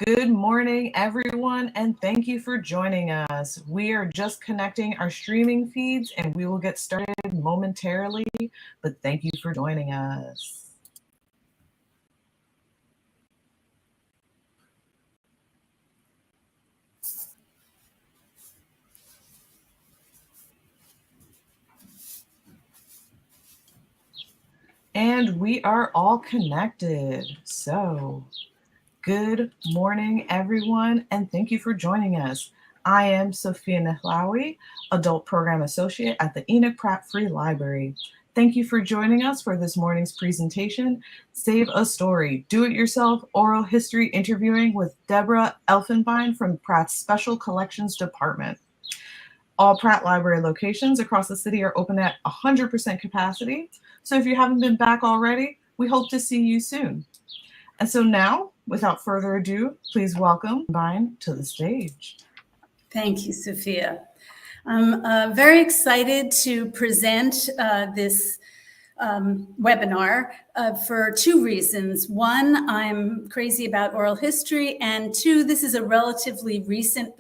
Good morning, everyone, and thank you for joining us. We are just connecting our streaming feeds and we will get started momentarily, but thank you for joining us. And we are all connected. So, good morning, everyone, and thank you for joining us. I am Sophia Nahlawi, Adult Program Associate at the Enoch Pratt Free Library. Thank you for joining us for this morning's presentation, Save a Story, Do-It-Yourself Oral History Interviewing with Deborah Elfenbein from Pratt's Special Collections Department. All Pratt Library locations across the city are open at 100% capacity. So if you haven't been back already, we hope to see you soon. And so now, without further ado, please welcome Elfenbein to the stage. Thank you, Sophia. I'm very excited to present this webinar for two reasons. One, I'm crazy about oral history, and two, this is a relatively recent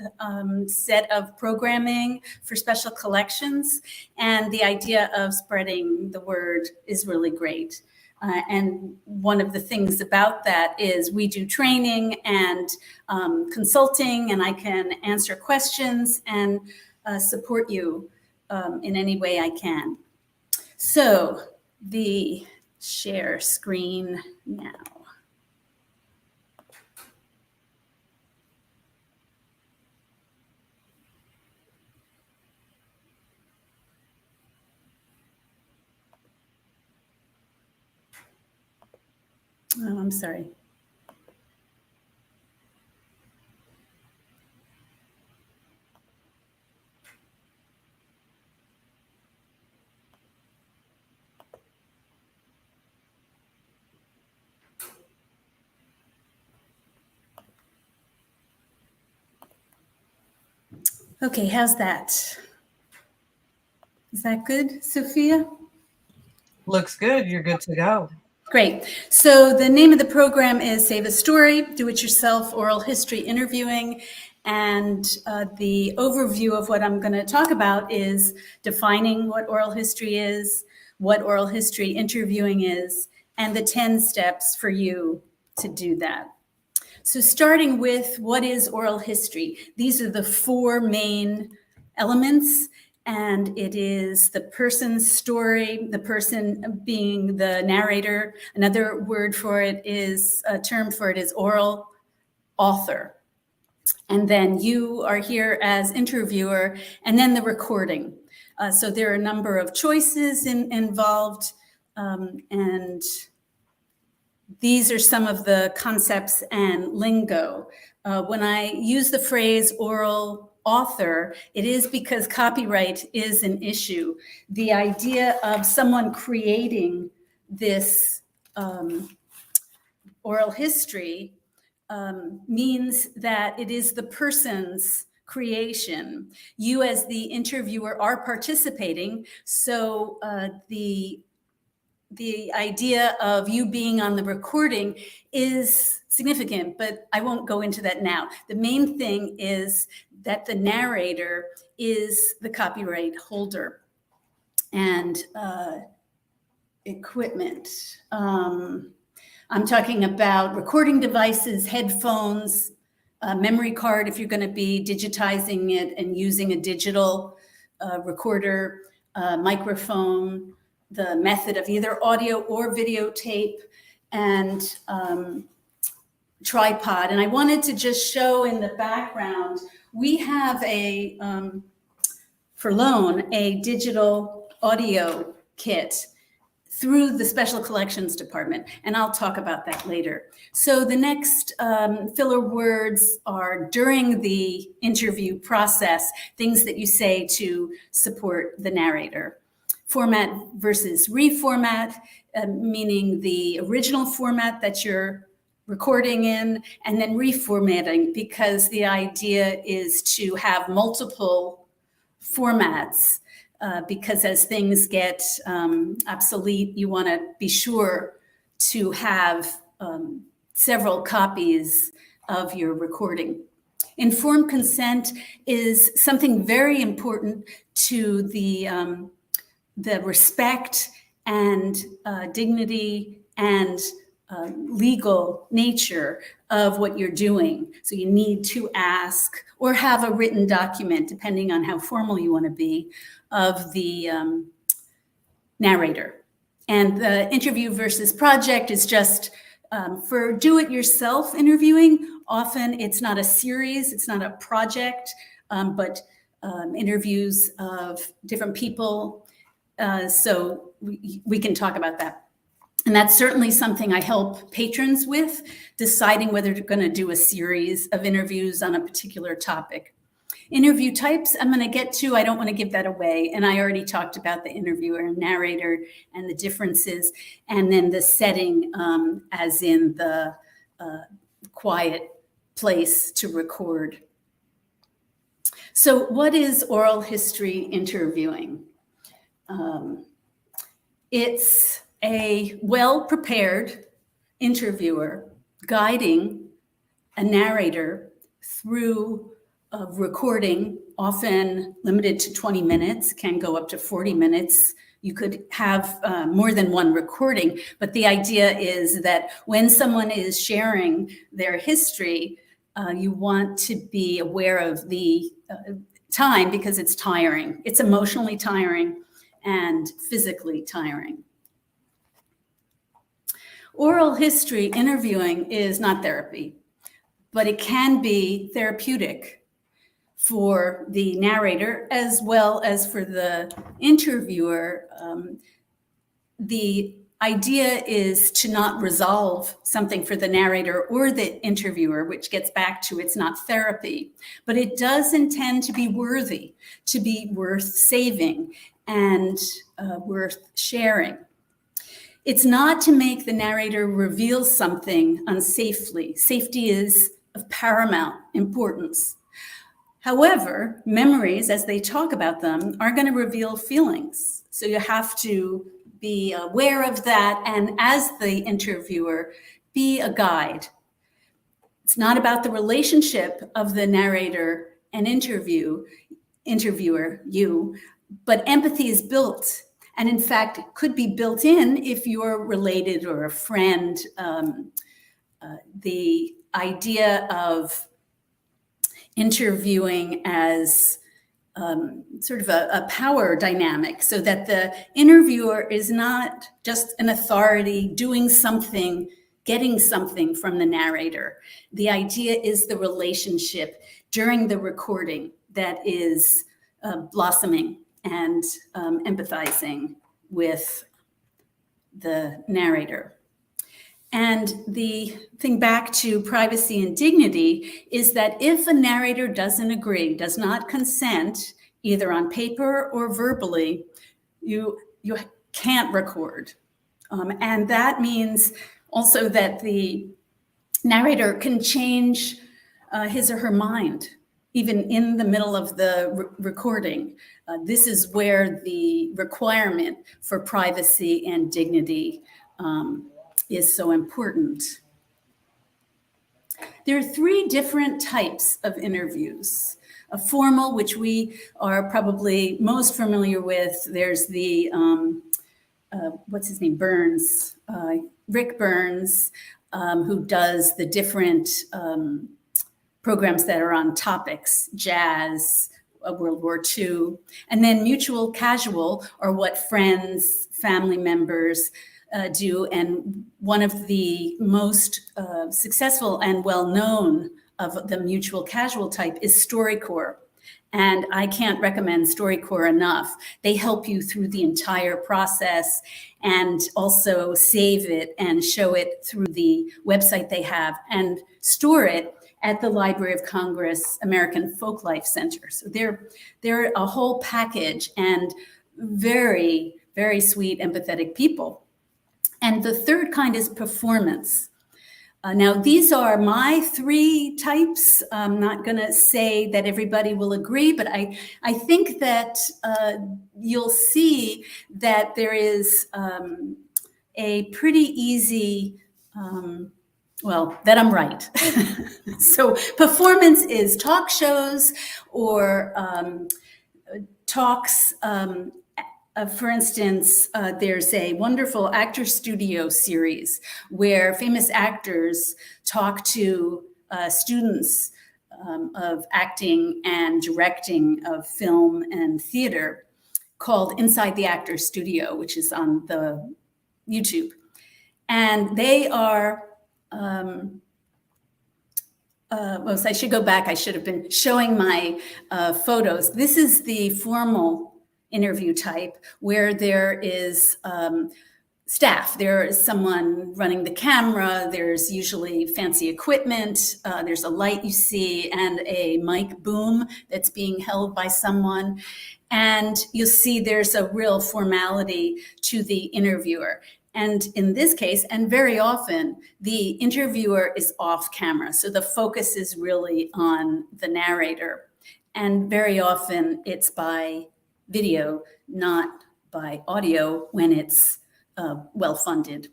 set of programming for special collections, and the idea of spreading the word is really great. And one of the things about that is we do training and consulting, and I can answer questions and support you in any way I can. So the share screen now. Oh, I'm sorry. Okay, how's that? Is that good, Sophia? Looks good. You're good to go. Great. So the name of the program is Save a Story, Do-It-Yourself Oral History Interviewing. And the overview of what I'm going to talk about is defining what oral history is, what oral history interviewing is, and the 10 steps for you to do that. So starting with what is oral history? These are the four main elements, and it is the person's story, the person being the narrator. Another word for it is, a term for it is oral author. And then you are here as interviewer, and then the recording. So there are a number of choices involved, and these are some of the concepts and lingo. When I use the phrase oral author, it is because copyright is an issue. The idea of someone creating this oral history means that it is the person's creation. You as the interviewer are participating, so the idea of you being on the recording is significant, but I won't go into that now. The main thing is that the narrator is the copyright holder. And equipment. I'm talking about recording devices, headphones, a memory card if you're going to be digitizing it and using a digital recorder, microphone, the method of either audio or videotape, and tripod. And I wanted to just show in the background, we have for loan, a digital audio kit through the Special Collections Department, and I'll talk about that later. So the next filler words are during the interview process, things that you say to support the narrator. Format versus reformat, meaning the original format that you're recording in, and then reformatting, because the idea is to have multiple formats, because as things get obsolete, you want to be sure to have several copies of your recording. Informed consent is something very important to the respect and dignity and legal nature of what you're doing. So you need to ask or have a written document, depending on how formal you want to be, of the narrator. And the interview versus project is just for do-it-yourself interviewing. Often it's not a series, it's not a project, but interviews of different people. So we can talk about that. And that's certainly something I help patrons with, deciding whether they're going to do a series of interviews on a particular topic. Interview types I'm going to get to. I don't want to give that away. And I already talked about the interviewer and narrator and the differences, and then the setting, as in the quiet place to record. So what is oral history interviewing? It's a well-prepared interviewer guiding a narrator through a recording, often limited to 20 minutes, can go up to 40 minutes. You could have more than one recording, but the idea is that when someone is sharing their history, you want to be aware of the time, because it's tiring. It's emotionally tiring and physically tiring. Oral history interviewing is not therapy, but it can be therapeutic for the narrator as well as for the interviewer. The idea is to not resolve something for the narrator or the interviewer, which gets back to it's not therapy, but it does intend to be worthy, to be worth saving and worth sharing. It's not to make the narrator reveal something unsafely. Safety is of paramount importance. However, memories, as they talk about them, are going to reveal feelings. So you have to be aware of that, and as the interviewer, be a guide. It's not about the relationship of the narrator and interviewer, you, but empathy is built. And in fact, it could be built in if you're related or a friend. The idea of interviewing as sort of a power dynamic, so that the interviewer is not just an authority doing something, getting something from the narrator. The idea is the relationship during the recording that is blossoming and empathizing with the narrator. And the thing back to privacy and dignity is that if a narrator doesn't agree, does not consent, either on paper or verbally, you can't record. And that means also that the narrator can change his or her mind, even in the middle of the recording. This is where the requirement for privacy and dignity is so important. There are three different types of interviews. A formal, which we are probably most familiar with. There's the, what's his name, Burns, Rick Burns, who does the different programs that are on topics, jazz, World War II, and then mutual casual, or what friends, family members do. And one of the most successful and well-known of the mutual casual type is Storycorps. And I can't recommend Storycorps enough. They help you through the entire process and also save it and show it through the website they have and store it at the Library of Congress American Folklife Center. So they're a whole package and very, very sweet, empathetic people. And the third kind is performance. Now, these are my three types. I'm not going to say that everybody will agree, but I think that you'll see that there is a pretty easy well, that I'm right. So performance is talk shows or talks. For instance, there's a wonderful actor studio series where famous actors talk to students of acting and directing of film and theater, called Inside the Actor Studio, which is on the YouTube. And they are, well, I should go back. I should have been showing my photos. This is the formal interview type where there is staff. There is someone running the camera. There's usually fancy equipment. There's a light you see and a mic boom that's being held by someone. And you'll see there's a real formality to the interviewer. And in this case, and very often, the interviewer is off camera. So the focus is really on the narrator. And very often it's by video, not by audio when it's well-funded.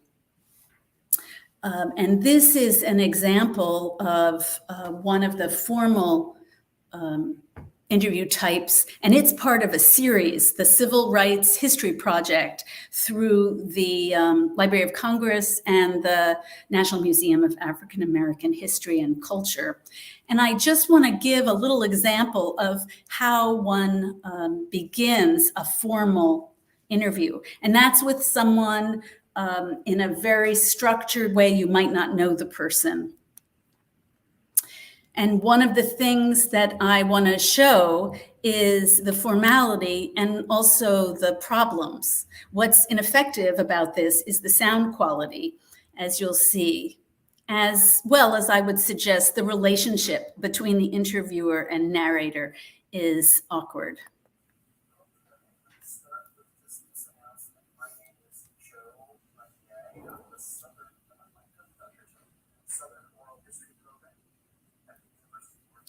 And this is an example of one of the formal interview types, and it's part of a series, the Civil Rights History Project, through the Library of Congress and the National Museum of African American History and Culture. And I just want to give a little example of how one begins a formal interview. And that's with someone in a very structured way. You might not know the person. And one of the things that I want to show is the formality and also the problems. What's ineffective about this is the sound quality, as you'll see, as well as I would suggest the relationship between the interviewer and narrator is awkward.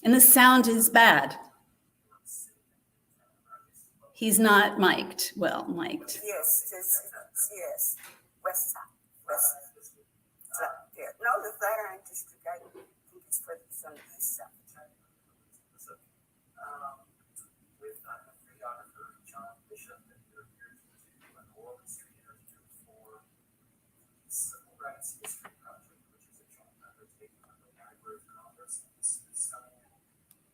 And the sound is bad. He's not mic'd. Well, mic'd. Yes. West side. Yeah. No, the Flatiron District, I think it's for some east side. With videographer John Bishop, that you're here to do an oral history interview for the Civil Rights History Project, which is a joint undertaking of the Library of Congress and the Smithsonian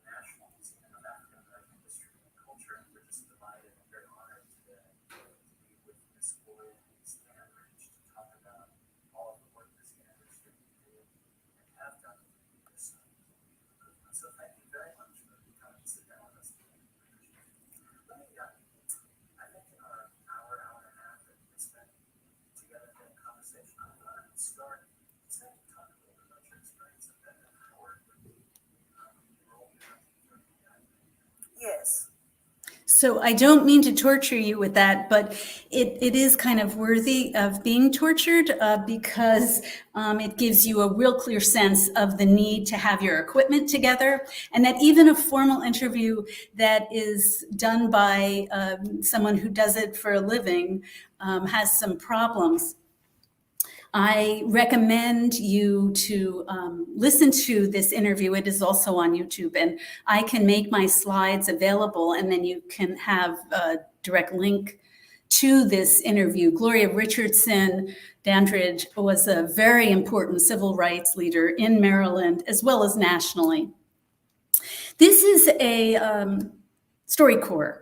National Museum of African American History and Culture. And we're just delighted and very honored today to be with Ms. Gloria and Ms. Dandridge to talk about all of the work Ms. Dandridge did and have done in this movement. So thank you very much for coming to sit down with us today. Let me, I think in our hour and a half that we spent together in conversation, I thought I would start to talk a little bit about your experience and then Howard would be role in. Yes. So I don't mean to torture you with that, but it is kind of worthy of being tortured because it gives you a real clear sense of the need to have your equipment together, and that even a formal interview that is done by someone who does it for a living has some problems. I recommend you to listen to this interview. It is also on YouTube, and I can make my slides available, and then you can have a direct link to this interview. Gloria Richardson, Dandridge, was a very important civil rights leader in Maryland, as well as nationally. This is a Storycorps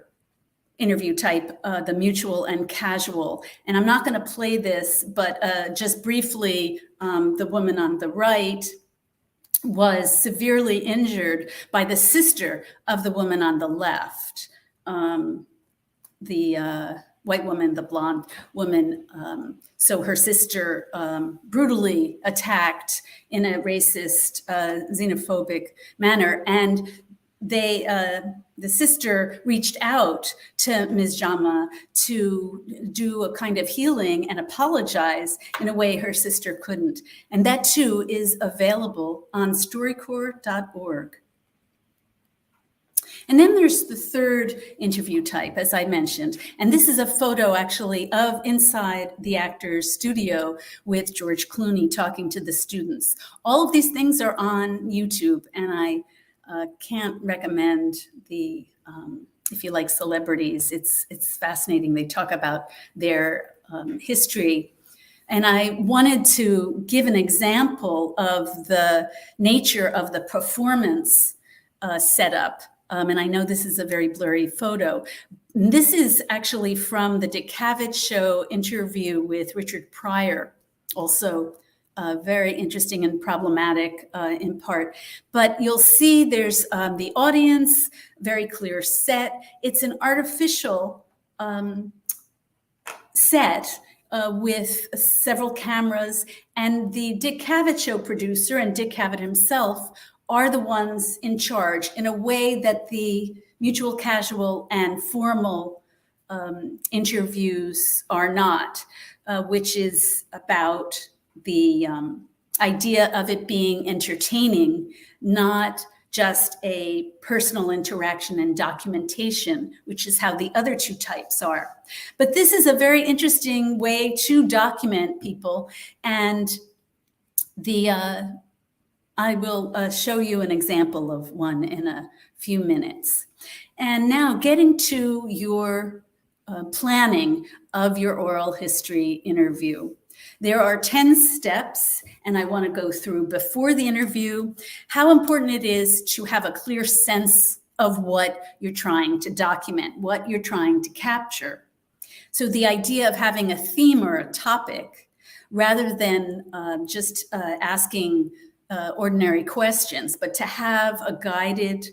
interview type, the mutual and casual. And I'm not going to play this, but just briefly, the woman on the right was severely injured by the sister of the woman on the left. The white woman, the blonde woman. So her sister brutally attacked in a racist, xenophobic manner. And the sister reached out to Ms. Jama to do a kind of healing and apologize in a way her sister couldn't. And that too is available on Storycorps.org. And then there's the third interview type, as I mentioned. And this is a photo actually of inside the actor's studio with George Clooney talking to the students. All of these things are on YouTube, and I can't recommend the, if you like celebrities, it's fascinating. They talk about their history. And I wanted to give an example of the nature of the performance setup. And I know this is a very blurry photo. This is actually from the Dick Cavett Show interview with Richard Pryor, also very interesting and problematic in part. But you'll see there's the audience, very clear set. It's an artificial set with several cameras, and the Dick Cavett Show producer and Dick Cavett himself are the ones in charge in a way that the mutual, casual, and formal interviews are not, which is about the idea of it being entertaining, not just a personal interaction and documentation, which is how the other two types are. But this is a very interesting way to document people. And I will show you an example of one in a few minutes. And now getting to your planning of your oral history interview. There are 10 steps, and I want to go through before the interview how important it is to have a clear sense of what you're trying to document, what you're trying to capture. So the idea of having a theme or a topic, rather than just asking ordinary questions, but to have a guided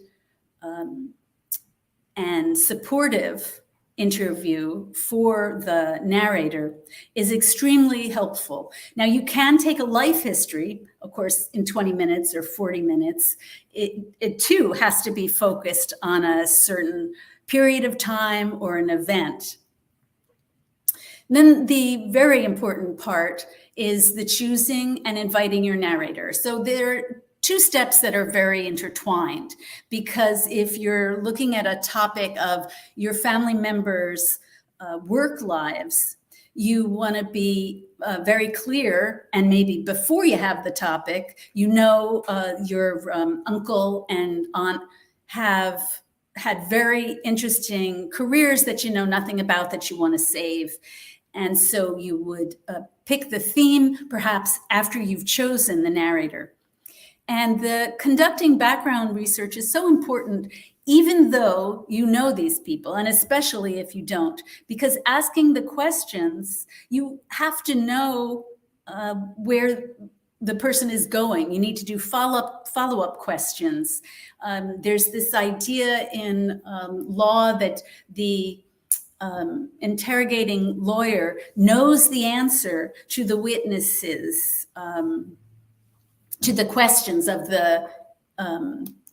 and supportive interview for the narrator is extremely helpful. Now, you can take a life history, of course, in 20 minutes or 40 minutes. It too has to be focused on a certain period of time or an event. Then the very important part is the choosing and inviting your narrator. So there are two steps that are very intertwined, because if you're looking at a topic of your family members' work lives, you want to be very clear, and maybe before you have the topic, you know your uncle and aunt have had very interesting careers that you know nothing about that you want to save. And so you would pick the theme perhaps after you've chosen the narrator. And the conducting background research is so important, even though you know these people, and especially if you don't, because asking the questions, you have to know where the person is going. You need to do follow-up questions. There's this idea in law that the interrogating lawyer knows the answer to the witnesses, to the questions of the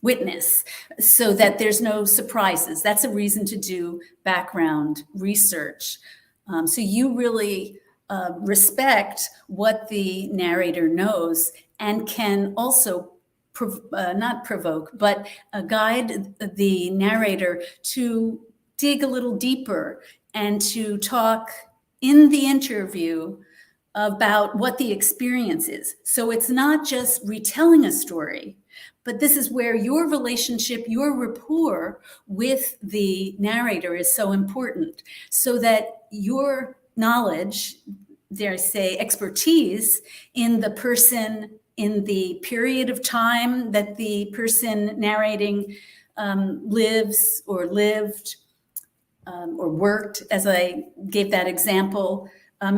witness, so that there's no surprises. That's a reason to do background research. So you really respect what the narrator knows and can also not provoke, but guide the narrator to dig a little deeper and to talk in the interview about what the experience is. So it's not just retelling a story, but this is where your relationship, your rapport with the narrator is so important, so that your knowledge, dare I say, expertise in the person, in the period of time that the person narrating lives or lived or worked, as I gave that example,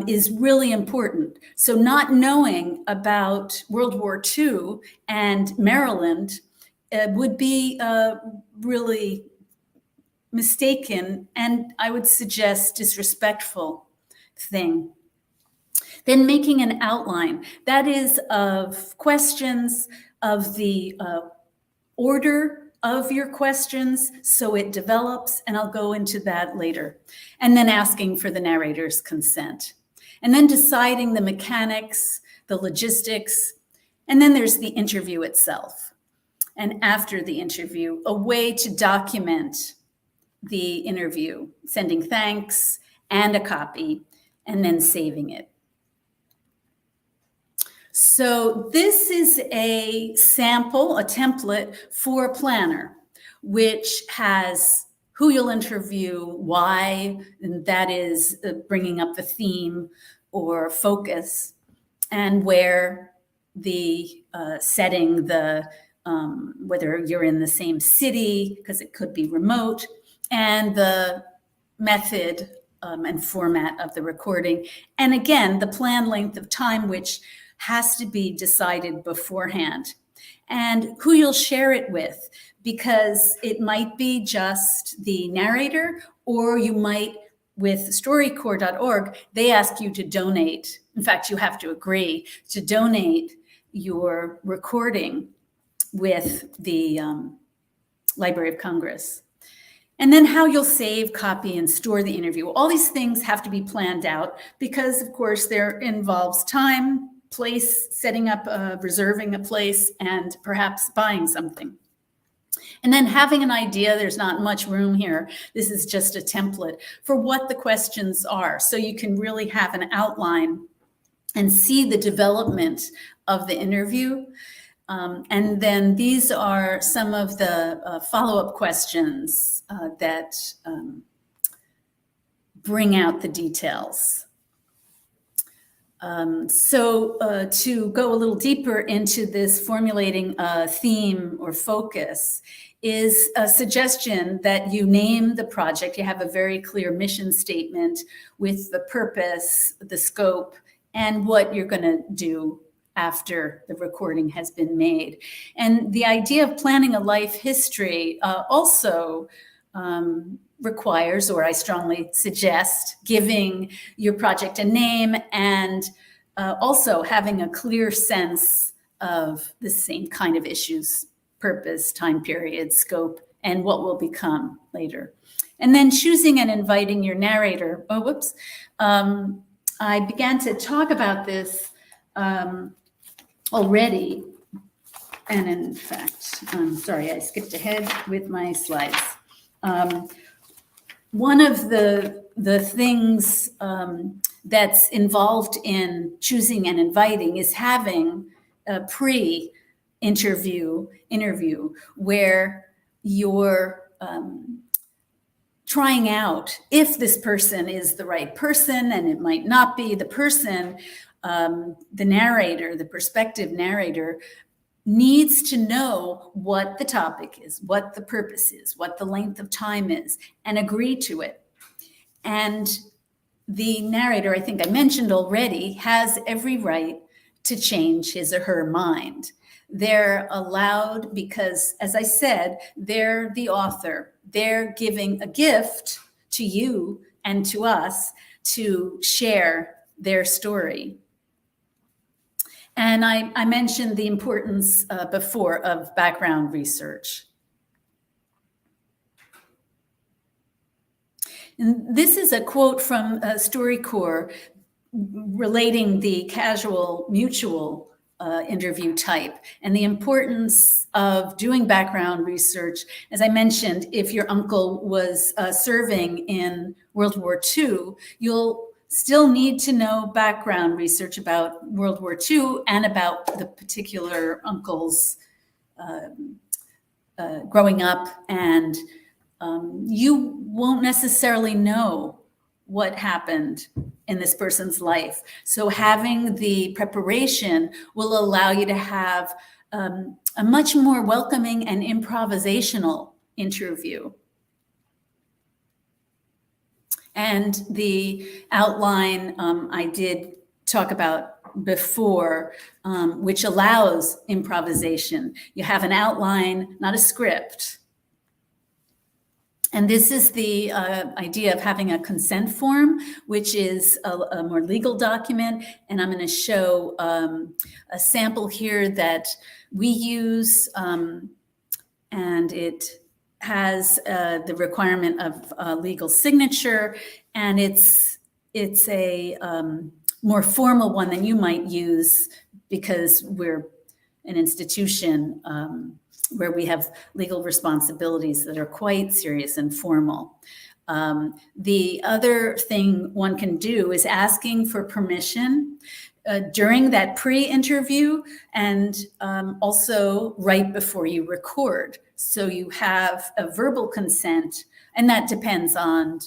is really important. So not knowing about World War II and Maryland would be really mistaken, and I would suggest disrespectful thing. Then making an outline, that is of questions, of the order of your questions, so it develops, and I'll go into that later. And then asking for the narrator's consent. And then deciding the mechanics, the logistics, and then there's the interview itself. and after the interview, a way to document the interview, sending thanks and a copy, and then saving it. So this is a sample, a template for a planner, which has who you'll interview, why, and that is bringing up the theme or focus, and where the setting, the whether you're in the same city, because it could be remote, and the method and format of the recording. And again, the planned length of time, which has to be decided beforehand, and who you'll share it with, because it might be just the narrator, or you might, with Storycorps.org, they ask you to donate. In fact, you have to agree to donate your recording with the Library of Congress. And then how you'll save, copy, and store the interview. All these things have to be planned out because, of course, there involves time, place, setting up, reserving a place, and perhaps buying something. And then having an idea, there's not much room here. This is just a template for what the questions are. So you can really have an outline and see the development of the interview. And then these are some of the follow-up questions that bring out the details. So to go a little deeper into this formulating a theme or focus is a suggestion that you name the project. You have a very clear mission statement with the purpose, the scope, and what you're going to do after the recording has been made. And the idea of planning a life history also requires, or I strongly suggest, giving your project a name and also having a clear sense of the same kind of issues, purpose, time period, scope, and what will become later. And then choosing and inviting your narrator. I began to talk about this already. And in fact, I'm sorry, I skipped ahead with my slides. One of the things that's involved in choosing and inviting is having a pre-interview where you're trying out if this person is the right person, and it might not be. The person, the narrator, the prospective narrator, needs to know what the topic is, what the purpose is, what the length of time is, and agree to it. And the narrator, I think I mentioned already, has every right to change his or her mind. They're allowed because, as I said, they're the author. They're giving a gift to you and to us to share their story. And I mentioned the importance before of background research. And this is a quote from Storycorps relating the casual mutual interview type and the importance of doing background research. As I mentioned, if your uncle was serving in World War II, you'll still need to know background research about World War II and about the particular uncle's growing up, and you won't necessarily know what happened in this person's life. So having the preparation will allow you to have a much more welcoming and improvisational interview. And the outline I did talk about before, which allows improvisation. You have an outline, not a script. And this is the idea of having a consent form, which is a more legal document. And I'm going to show a sample here that we use, and it has the requirement of a legal signature, and it's a more formal one than you might use because we're an institution where we have legal responsibilities that are quite serious and formal. The other thing one can do is asking for permission during that pre-interview and also right before you record. So you have a verbal consent, and that depends on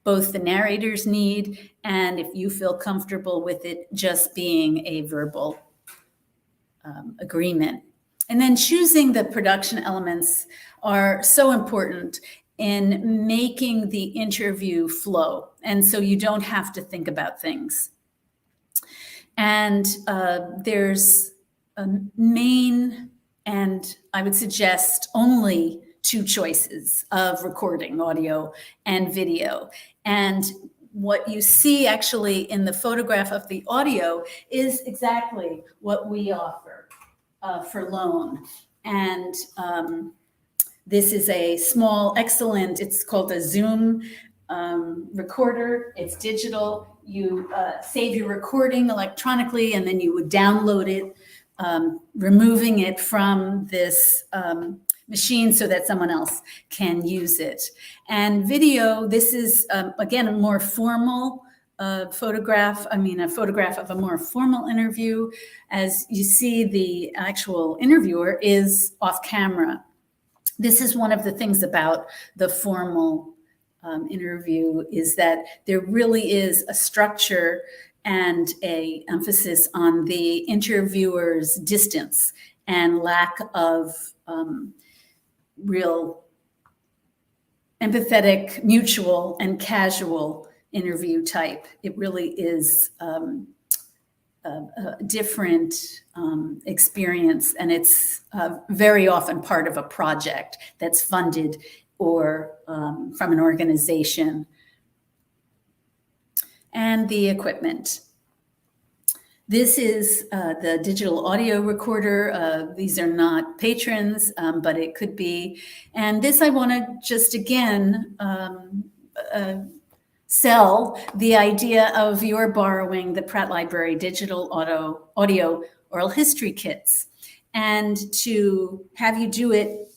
both the narrator's need and if you feel comfortable with it just being a verbal agreement. And then choosing the production elements are so important in making the interview flow. And so you don't have to think about things. And there's a main, and I would suggest only 2 choices of recording, audio and video. And what you see actually in the photograph of the audio is exactly what we offer for loan. And this is a small, excellent, it's called a Zoom recorder. It's digital. You save your recording electronically, and then you would download it, removing it from this machine so that someone else can use it. And video, this is, again, a more formal photograph. I mean, a photograph of a more formal interview. As you see, the actual interviewer is off camera. This is one of the things about the formal interview, is that there really is a structure and a emphasis on the interviewer's distance and lack of real empathetic, mutual, and casual interview type. It really is a different experience, and it's very often part of a project that's funded or from an organization. And the equipment. This is the digital audio recorder. These are not patrons, but it could be. And this I want to just again sell the idea of your borrowing the Pratt Library digital audio oral history kits, and to have you do it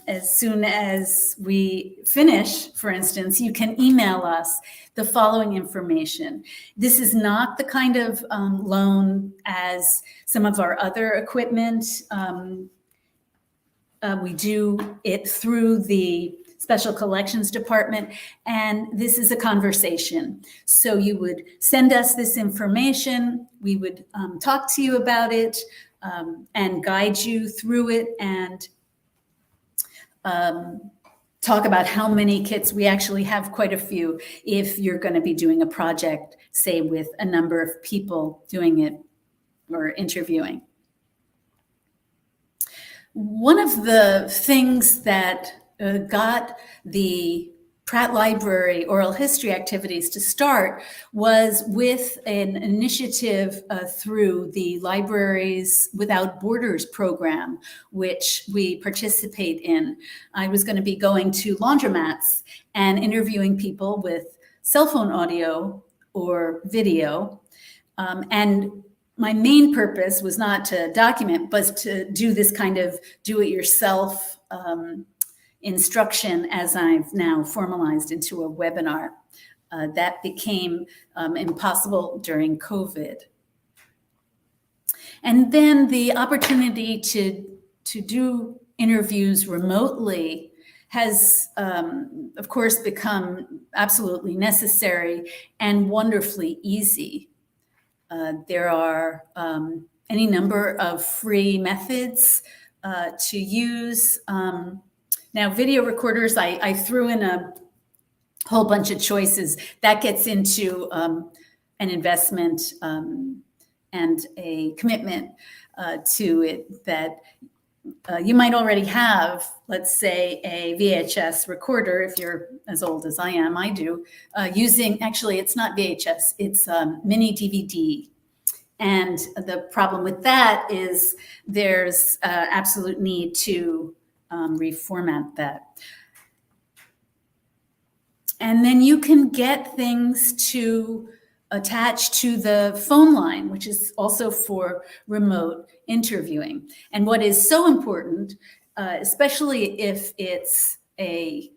as soon as we finish. For instance, you can email us the following information. This is not the kind of loan as some of our other equipment. We do it through the Special Collections Department, and this is a conversation. So you would send us this information, we would talk to you about it and guide you through it, and talk about how many kits. We actually have quite a few if you're going to be doing a project, say with a number of people doing it or interviewing. One of the things that got the Pratt Library oral history activities to start was with an initiative through the Libraries Without Borders program, which we participate in. I was going to be going to laundromats and interviewing people with cell phone audio or video. And my main purpose was not to document, but to do this kind of do-it-yourself instruction, as I've now formalized into a webinar. That became impossible during COVID. And then the opportunity to do interviews remotely has, of course, become absolutely necessary and wonderfully easy. There are any number of free methods to use. Now, video recorders, I threw in a whole bunch of choices. That gets into an investment and a commitment to it that you might already have, let's say, a VHS recorder, if you're as old as I am, I do, using, actually, it's not VHS, it's mini DVD. And the problem with that is there's absolute need to reformat that. And then you can get things to attached to the phone line, which is also for remote interviewing. And what is so important, especially if it's a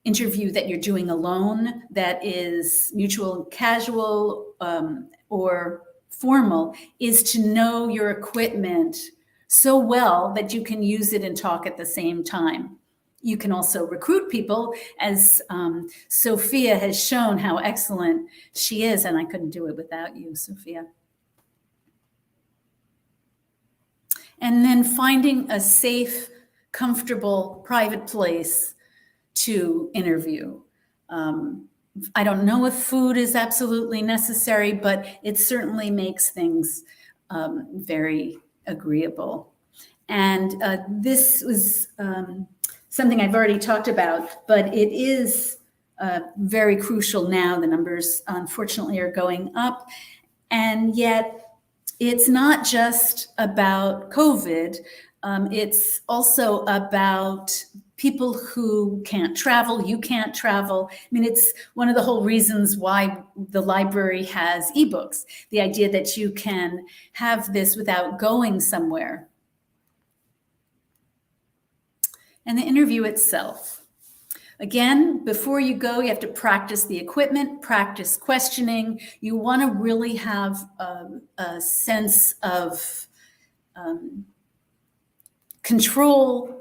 interview that you're doing alone, that is mutual and casual or formal, is to know your equipment so well that you can use it and talk at the same time. You can also recruit people, as Sophia has shown how excellent she is, and I couldn't do it without you, Sophia. And then finding a safe, comfortable, private place to interview. I don't know if food is absolutely necessary, but it certainly makes things very agreeable. And this was something I've already talked about, but it is very crucial now. The numbers, unfortunately, are going up. And yet, it's not just about COVID. It's also about people who can't travel. You can't travel. I mean, it's one of the whole reasons why the library has ebooks. The idea that you can have this without going somewhere. And the interview itself. Again, before you go, you have to practice the equipment, practice questioning. You want to really have a sense of control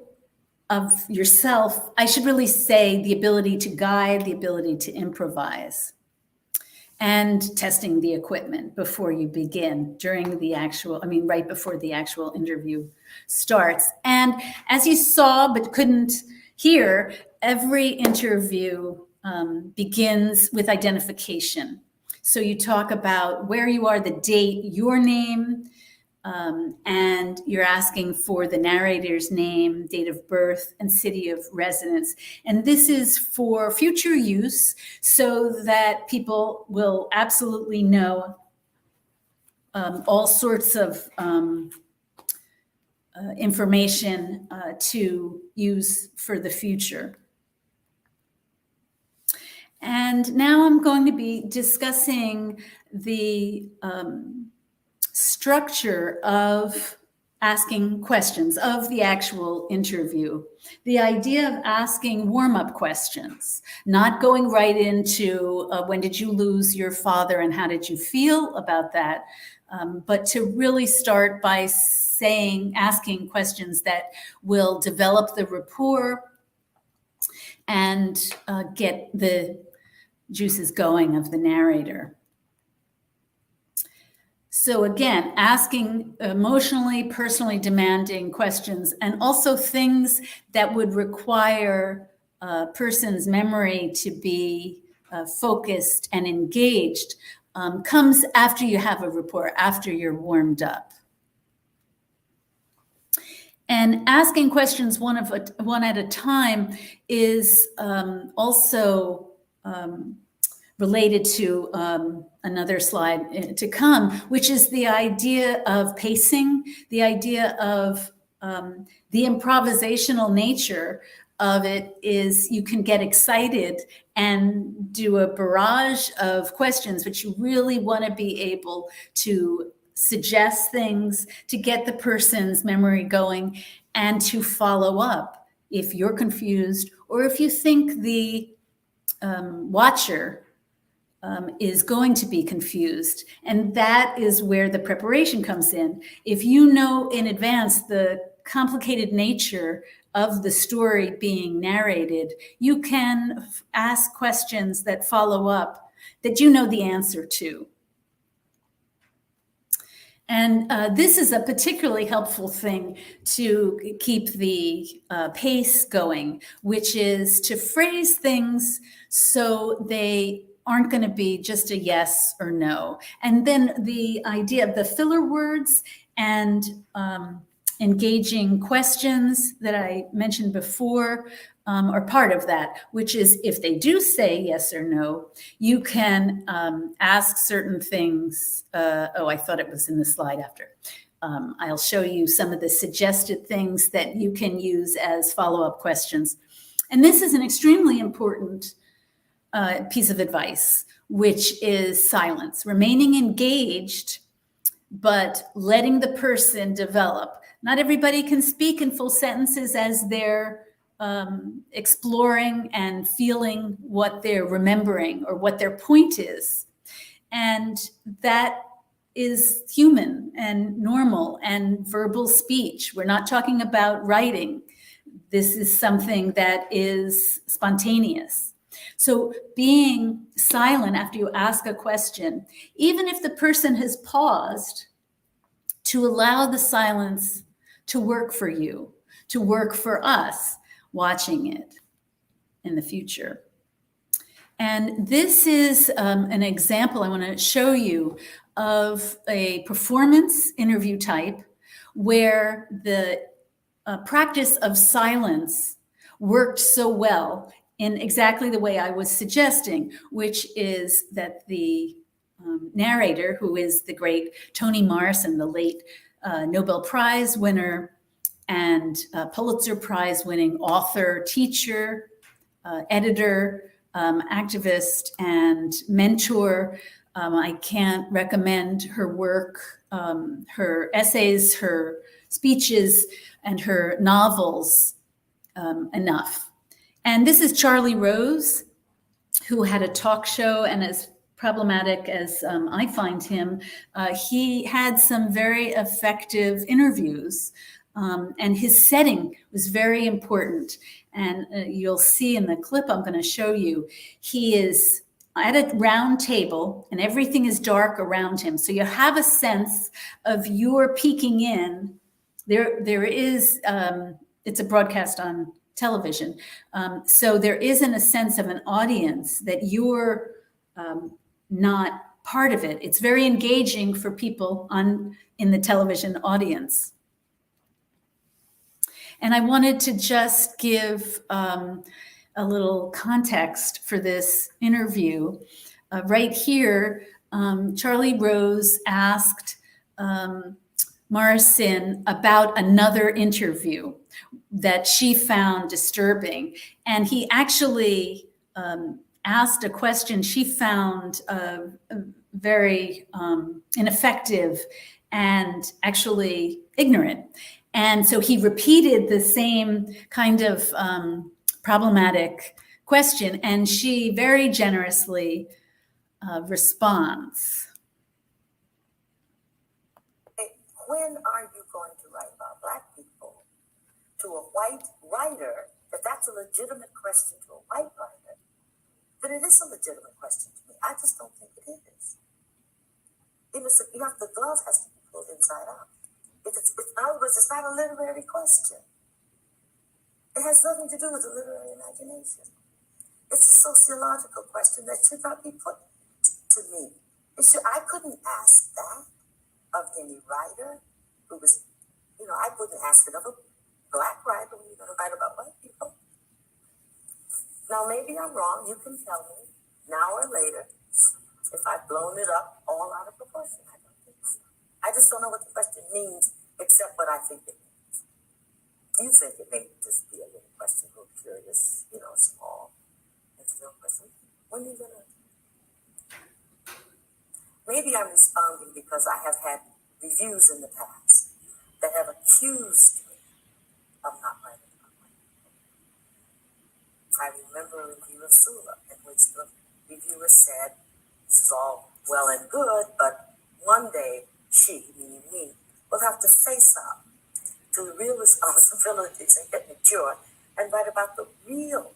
of yourself. I should really say the ability to guide, the ability to improvise, and testing the equipment before you begin, right before the actual interview starts. And as you saw but couldn't hear, every interview begins with identification. So you talk about where you are, the date, your name, and you're asking for the narrator's name, date of birth, and city of residence. And this is for future use so that people will absolutely know all sorts of information to use for the future. And now I'm going to be discussing the structure of asking questions of the actual interview. The idea of asking warm-up questions, not going right into when did you lose your father and how did you feel about that, but to really start by asking questions that will develop the rapport and get the juices going of the narrator. So again, asking emotionally, personally demanding questions, and also things that would require a person's memory to be focused and engaged comes after you have a rapport, after you're warmed up. And asking questions one at a time is also related to another slide to come, which is the idea of pacing, the idea of the improvisational nature of it is you can get excited and do a barrage of questions, but you really want to be able to suggest things to get the person's memory going and to follow up if you're confused or if you think the watcher is going to be confused. And that is where the preparation comes in. If you know in advance the complicated nature of the story being narrated, you can ask questions that follow up that you know the answer to. And this is a particularly helpful thing to keep the pace going, which is to phrase things so they aren't going to be just a yes or no. And then the idea of the filler words and engaging questions that I mentioned before are part of that, which is if they do say yes or no, you can ask certain things. I thought it was in the slide after. I'll show you some of the suggested things that you can use as follow-up questions. And this is an extremely important piece of advice, which is silence, remaining engaged, but letting the person develop. Not everybody can speak in full sentences as they're exploring and feeling what they're remembering or what their point is. And that is human and normal and verbal speech. We're not talking about writing. This is something that is spontaneous. So being silent after you ask a question, even if the person has paused, to allow the silence to work for you, to work for us watching it in the future. And this is an example I want to show you of a performance interview type where the practice of silence worked so well in exactly the way I was suggesting, which is that the narrator, who is the great Toni Morrison, the late Nobel Prize winner and Pulitzer Prize winning author, teacher, editor, activist, and mentor. I can't recommend her work, her essays, her speeches, and her novels enough. And this is Charlie Rose, who had a talk show, and as problematic as I find him, he had some very effective interviews, and his setting was very important. And you'll see in the clip I'm going to show you, he is at a round table and everything is dark around him. So you have a sense of you're peeking in. There is, it's a broadcast on television. So there isn't a sense of an audience that you're not part of it. It's very engaging for people in the television audience. And I wanted to just give a little context for this interview. Right here, Charlie Rose asked Morrison about another interview that she found disturbing. And he actually asked a question she found very ineffective and actually ignorant. And so he repeated the same kind of problematic question, and she very generously responds. When are you going to write about Black people to a white writer? If that's a legitimate question to a white writer, then it is a legitimate question to me. I just don't think it is. The glove has to be pulled inside out. In other words, it's not a literary question. It has nothing to do with the literary imagination. It's a sociological question that should not be put to me. I couldn't ask that of any writer who was, I wouldn't ask it of a Black writer when you're going to write about white people. Now, maybe I'm wrong. You can tell me now or later if I've blown it up all out of proportion. I don't think so. I just don't know what the question means, except what I think it means. You think it may just be a little question, a little curious, small, incidental question. When are you going to? Maybe I'm responding because I have had reviews in the past that have accused me of not writing about white people. I remember a review of Sula in which the reviewer said, this is all well and good, but one day she, meaning me, will have to face up to the real responsibilities and get mature and write about the real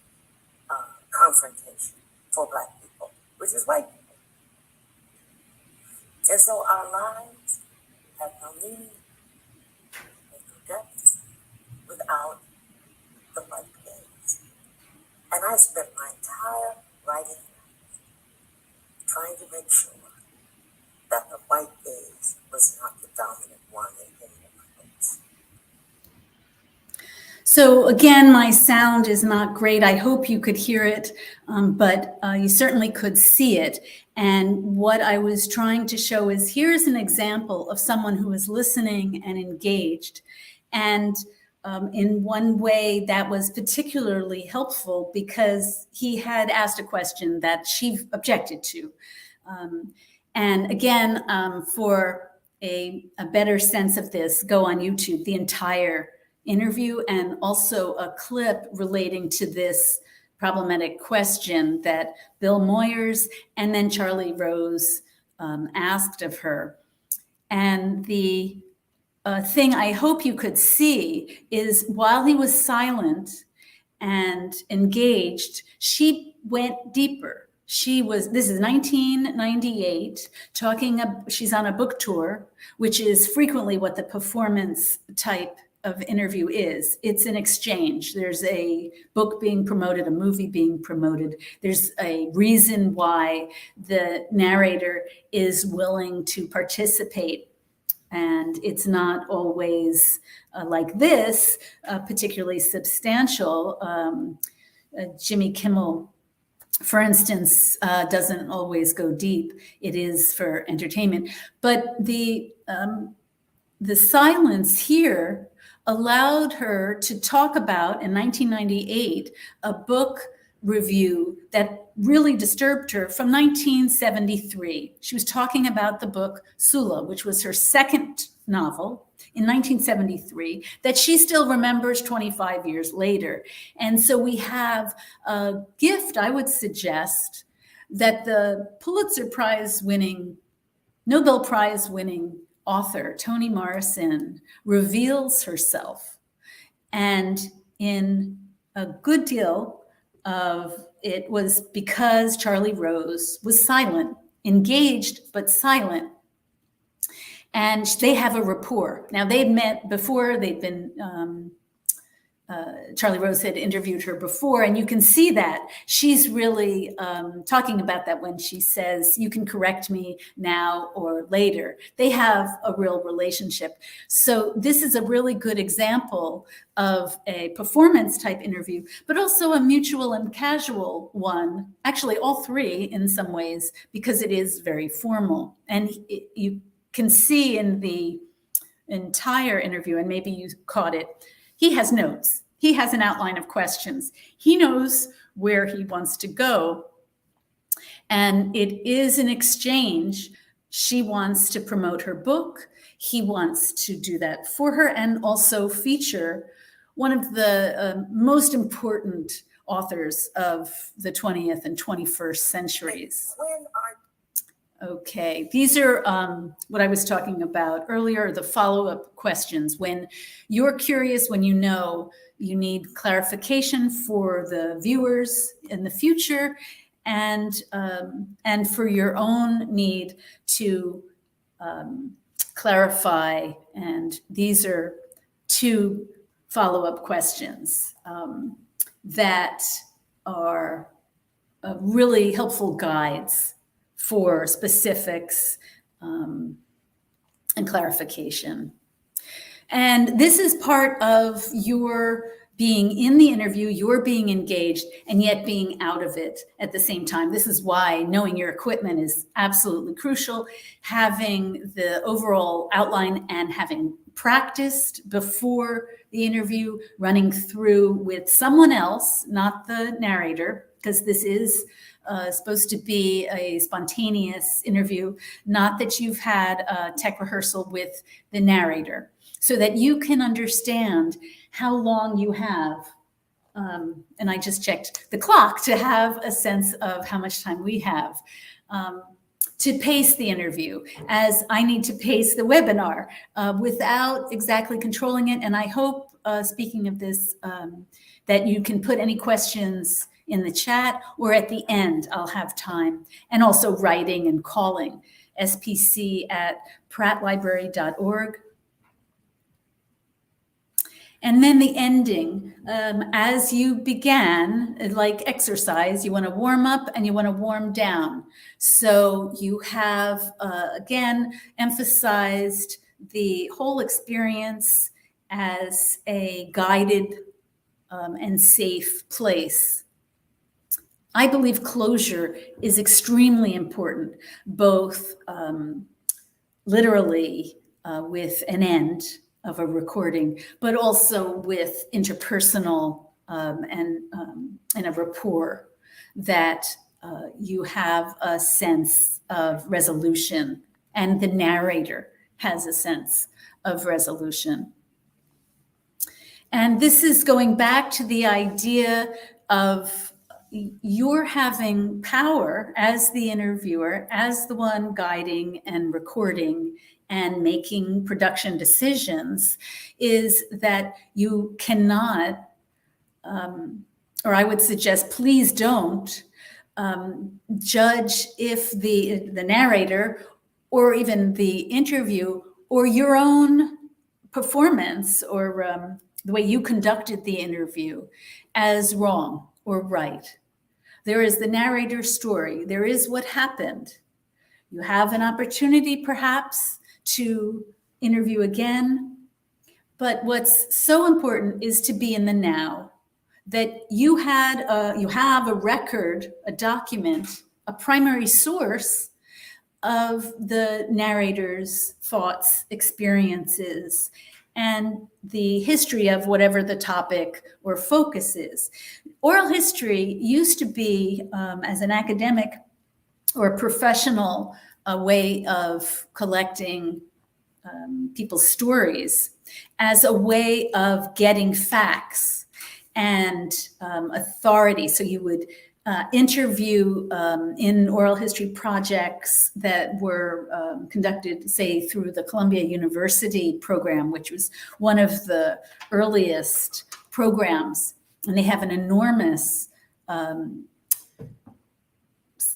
confrontation for Black people, which is white people. As though our lives have no meaning, no depth, without the white gaze. And I spent my entire writing life trying to make sure that the white gaze was not the dominant one in any of my books. So again, my sound is not great. I hope you could hear it, but you certainly could see it. And what I was trying to show is here's an example of someone who is listening and engaged. And in one way that was particularly helpful because he had asked a question that she objected to. And again, for a better sense of this, go on YouTube, the entire interview, and also a clip relating to this problematic question that Bill Moyers and then Charlie Rose asked of her. And the thing I hope you could see is while he was silent and engaged, she went deeper. This is 1998, she's on a book tour, which is frequently what the performance type of interview is. It's an exchange. There's a book being promoted, a movie being promoted. There's a reason why the narrator is willing to participate. And it's not always like this, particularly substantial. Jimmy Kimmel, for instance, doesn't always go deep. It is for entertainment. But the silence here allowed her to talk about, in 1998, a book review that really disturbed her from 1973. She was talking about the book Sula, which was her second novel in 1973 that she still remembers 25 years later. And so we have a gift, I would suggest, that the Pulitzer Prize winning, Nobel Prize winning author, Toni Morrison, reveals herself. And in a good deal of it was because Charlie Rose was silent, engaged, but silent. And they have a rapport. Now, they've met before. They've been, Charlie Rose had interviewed her before, and you can see that she's really talking about that when she says, you can correct me now or later. They have a real relationship. So this is a really good example of a performance type interview, but also a mutual and casual one, actually all three in some ways, because it is very formal. And you can see in the entire interview, and maybe you caught it, he has notes. He has an outline of questions. He knows where he wants to go. And it is an exchange. She wants to promote her book. He wants to do that for her and also feature one of the most important authors of the 20th and 21st centuries. Okay, these are what I was talking about earlier, the follow-up questions. When you're curious, when you know you need clarification for the viewers in the future, and for your own need to clarify. And these are two follow-up questions that are really helpful guides for specifics and clarification. And this is part of your being in the interview, you're being engaged, and yet being out of it at the same time. This is why knowing your equipment is absolutely crucial. Having the overall outline and having practiced before the interview, running through with someone else, not the narrator, because this is supposed to be a spontaneous interview, not that you've had a tech rehearsal with the narrator, so that you can understand how long you have. And I just checked the clock to have a sense of how much time we have to pace the interview, as I need to pace the webinar without exactly controlling it. And I hope, speaking of this, that you can put any questions in the chat, or at the end, I'll have time. And also writing and calling, spc@prattlibrary.org. And then the ending, as you began, like exercise, you want to warm up and you want to warm down. So you have, again, emphasized the whole experience as a guided and safe place. I believe closure is extremely important, both literally with an end, of a recording, but also with interpersonal and a rapport that you have a sense of resolution, and the narrator has a sense of resolution. And this is going back to the idea of you're having power as the interviewer, as the one guiding and recording and making production decisions, is that you cannot, or I would suggest, please don't judge if the narrator or even the interview or your own performance or the way you conducted the interview as wrong or right. There is the narrator's story. There is what happened. You have an opportunity perhaps to interview again, but what's so important is to be in the now, that you have a record, a document, a primary source of the narrator's thoughts, experiences, and the history of whatever the topic or focus is. Oral history used to be, as an academic or professional, a way of collecting people's stories as a way of getting facts and authority. So you would interview in oral history projects that were conducted, say, through the Columbia University program, which was one of the earliest programs. And they have an enormous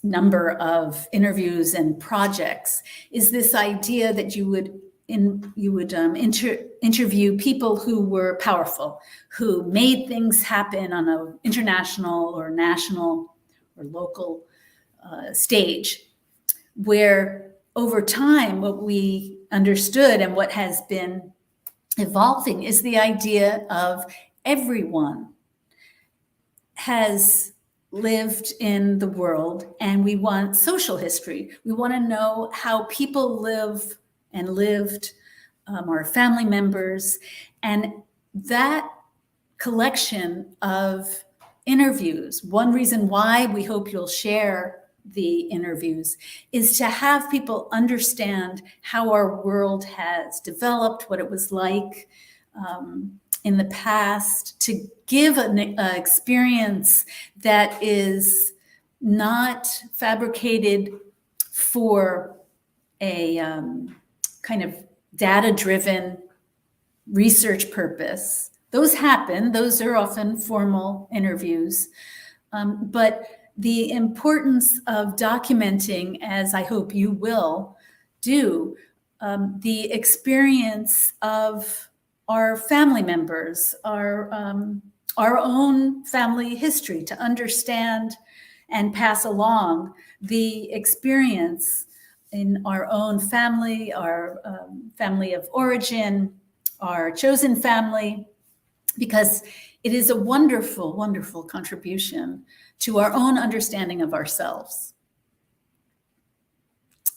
number of interviews and projects, is this idea that you would interview people who were powerful, who made things happen on an international or national or local stage, where over time what we understood and what has been evolving is the idea of everyone has lived in the world, and we want social history. We want to know how people live and lived, our family members, and that collection of interviews. One reason why we hope you'll share the interviews is to have people understand how our world has developed, what it was like in the past, to give an experience that is not fabricated for a kind of data-driven research purpose. Those happen. Those are often formal interviews. But the importance of documenting, as I hope you will do, the experience of our family members, our own family history, to understand and pass along the experience in our own family, our family of origin, our chosen family, because it is a wonderful, wonderful contribution to our own understanding of ourselves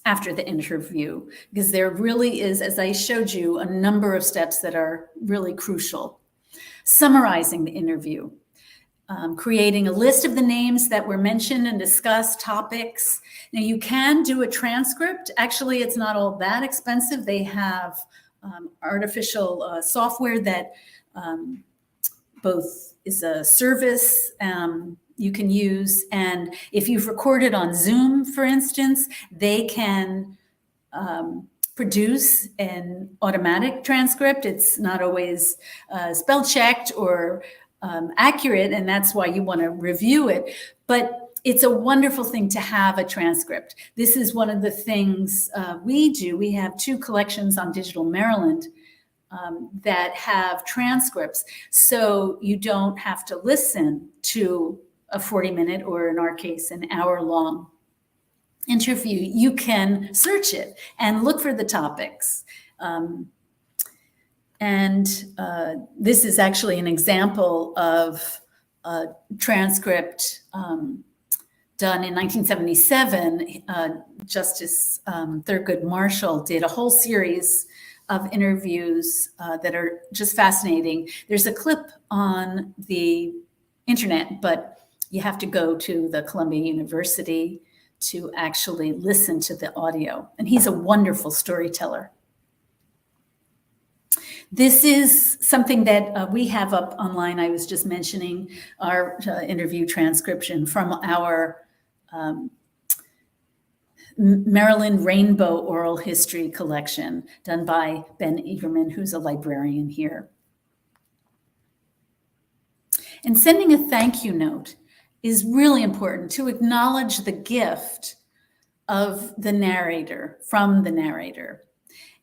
after the interview, because there really is, as I showed you, a number of steps that are really crucial. Summarizing the interview, creating a list of the names that were mentioned and discussed, topics. Now you can do a transcript. Actually, it's not all that expensive. They have artificial software that both is a service you can use. And if you've recorded on Zoom, for instance, they can produce an automatic transcript. It's not always spell checked or accurate, and that's why you want to review it. But it's a wonderful thing to have a transcript. This is one of the things we do. We have 2 collections on Digital Maryland that have transcripts, so you don't have to listen to a 40-minute, or in our case, an hour-long interview. You can search it and look for the topics. This is actually an example of a transcript done in 1977. Justice Thurgood Marshall did a whole series of interviews that are just fascinating. There's a clip on the internet, but you have to go to the Columbia University to actually listen to the audio. And he's a wonderful storyteller. This is something that we have up online. I was just mentioning our interview transcription from our Maryland Rainbow Oral History Collection done by Ben Egerman, who's a librarian here. And sending a thank you note is really important to acknowledge the gift of the narrator, from the narrator.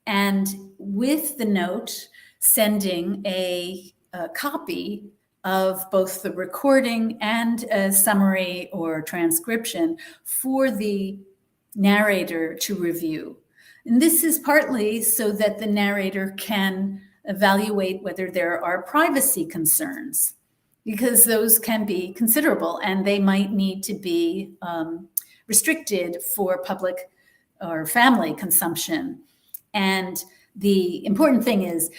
And with the note, sending a copy of both the recording and a summary or transcription for the narrator to review. And this is partly so that the narrator can evaluate whether there are privacy concerns, because those can be considerable and they might need to be restricted for public or family consumption. And the important thing is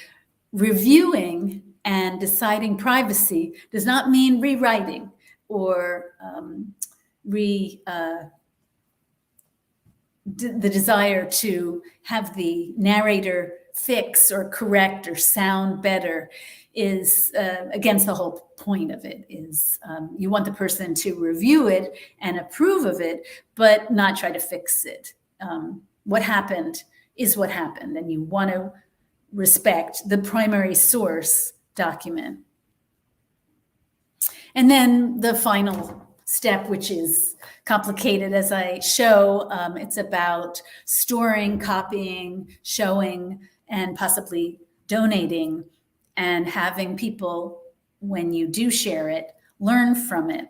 reviewing and deciding privacy does not mean rewriting or the desire to have the narrator fix or correct or sound better is against the whole point of it. Is you want the person to review it and approve of it, but not try to fix it. What happened is what happened, and you want to respect the primary source document. And then the final step, which is complicated as I show, it's about storing, copying, showing, and possibly donating, and having people, when you do share it, learn from it.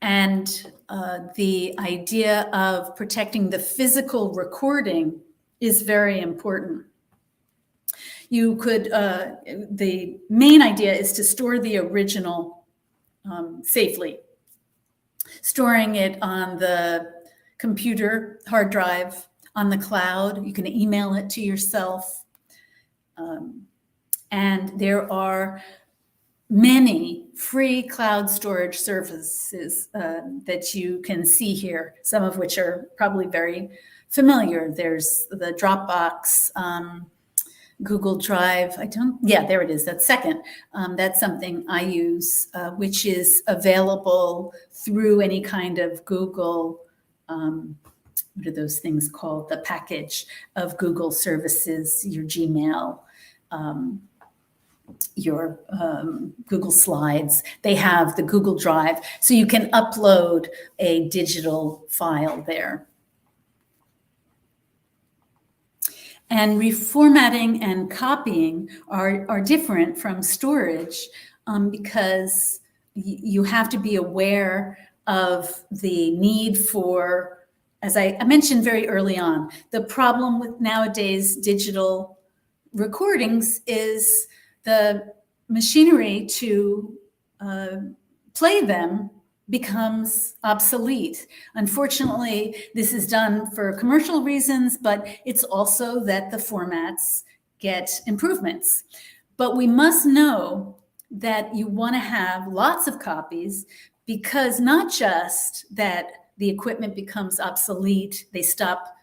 And the idea of protecting the physical recording is very important. You could, the main idea is to store the original safely. Storing it on the computer hard drive, on the cloud, you can email it to yourself. And there are many free cloud storage services that you can see here, some of which are probably very familiar. There's the Dropbox, Google Drive. There it is, that's second. That's something I use, which is available through any kind of Google, what are those things called? The package of Google services, your Gmail, your Google Slides. They have the Google Drive, so you can upload a digital file there. And reformatting and copying are different from storage because you have to be aware of the need for, as I mentioned very early on, the problem with nowadays digital recordings is the machinery to play them becomes obsolete. Unfortunately, this is done for commercial reasons, but it's also that the formats get improvements. But we must know that you want to have lots of copies, because not just that the equipment becomes obsolete, they stop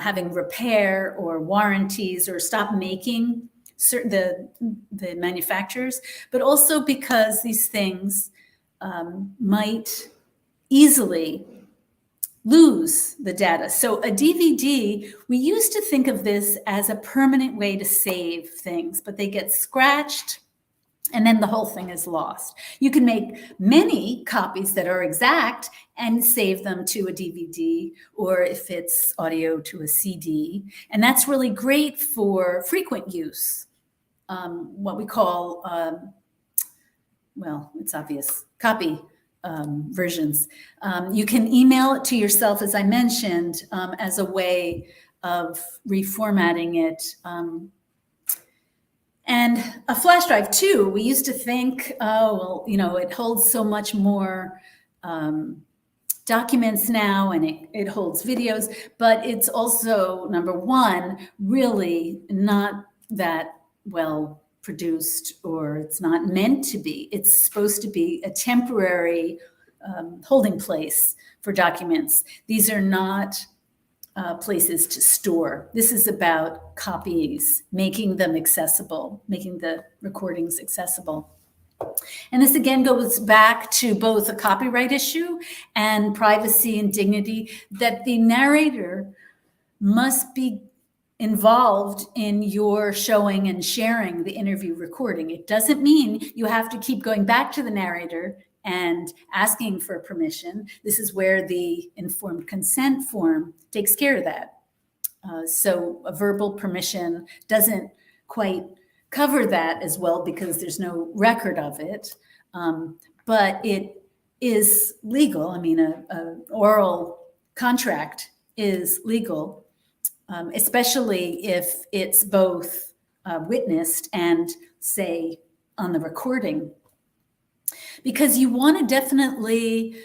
having repair or warranties or stop making certain the manufacturers, but also because these things might easily lose the data. So a DVD, we used to think of this as a permanent way to save things, but they get scratched and then the whole thing is lost. You can make many copies that are exact and save them to a DVD, or if it's audio, to a CD. And that's really great for frequent use, what we call, well, it's obvious, copy versions. You can email it to yourself, as I mentioned, as a way of reformatting it. And a flash drive too, we used to think, oh, well, you know, it holds so much more documents now, and it holds videos, but it's also, number one, really not that well produced, or it's not meant to be. It's supposed to be a temporary holding place for documents. These are not places to store. This is about copies, making them accessible, making the recordings accessible. And this again goes back to both a copyright issue and privacy and dignity, that the narrator must be involved in your showing and sharing the interview recording. It doesn't mean you have to keep going back to the narrator and asking for permission. This is where the informed consent form takes care of that. So a verbal permission doesn't quite cover that as well, because there's no record of it, but it is legal. I mean, an oral contract is legal, especially if it's both witnessed and, say, on the recording, because you want to definitely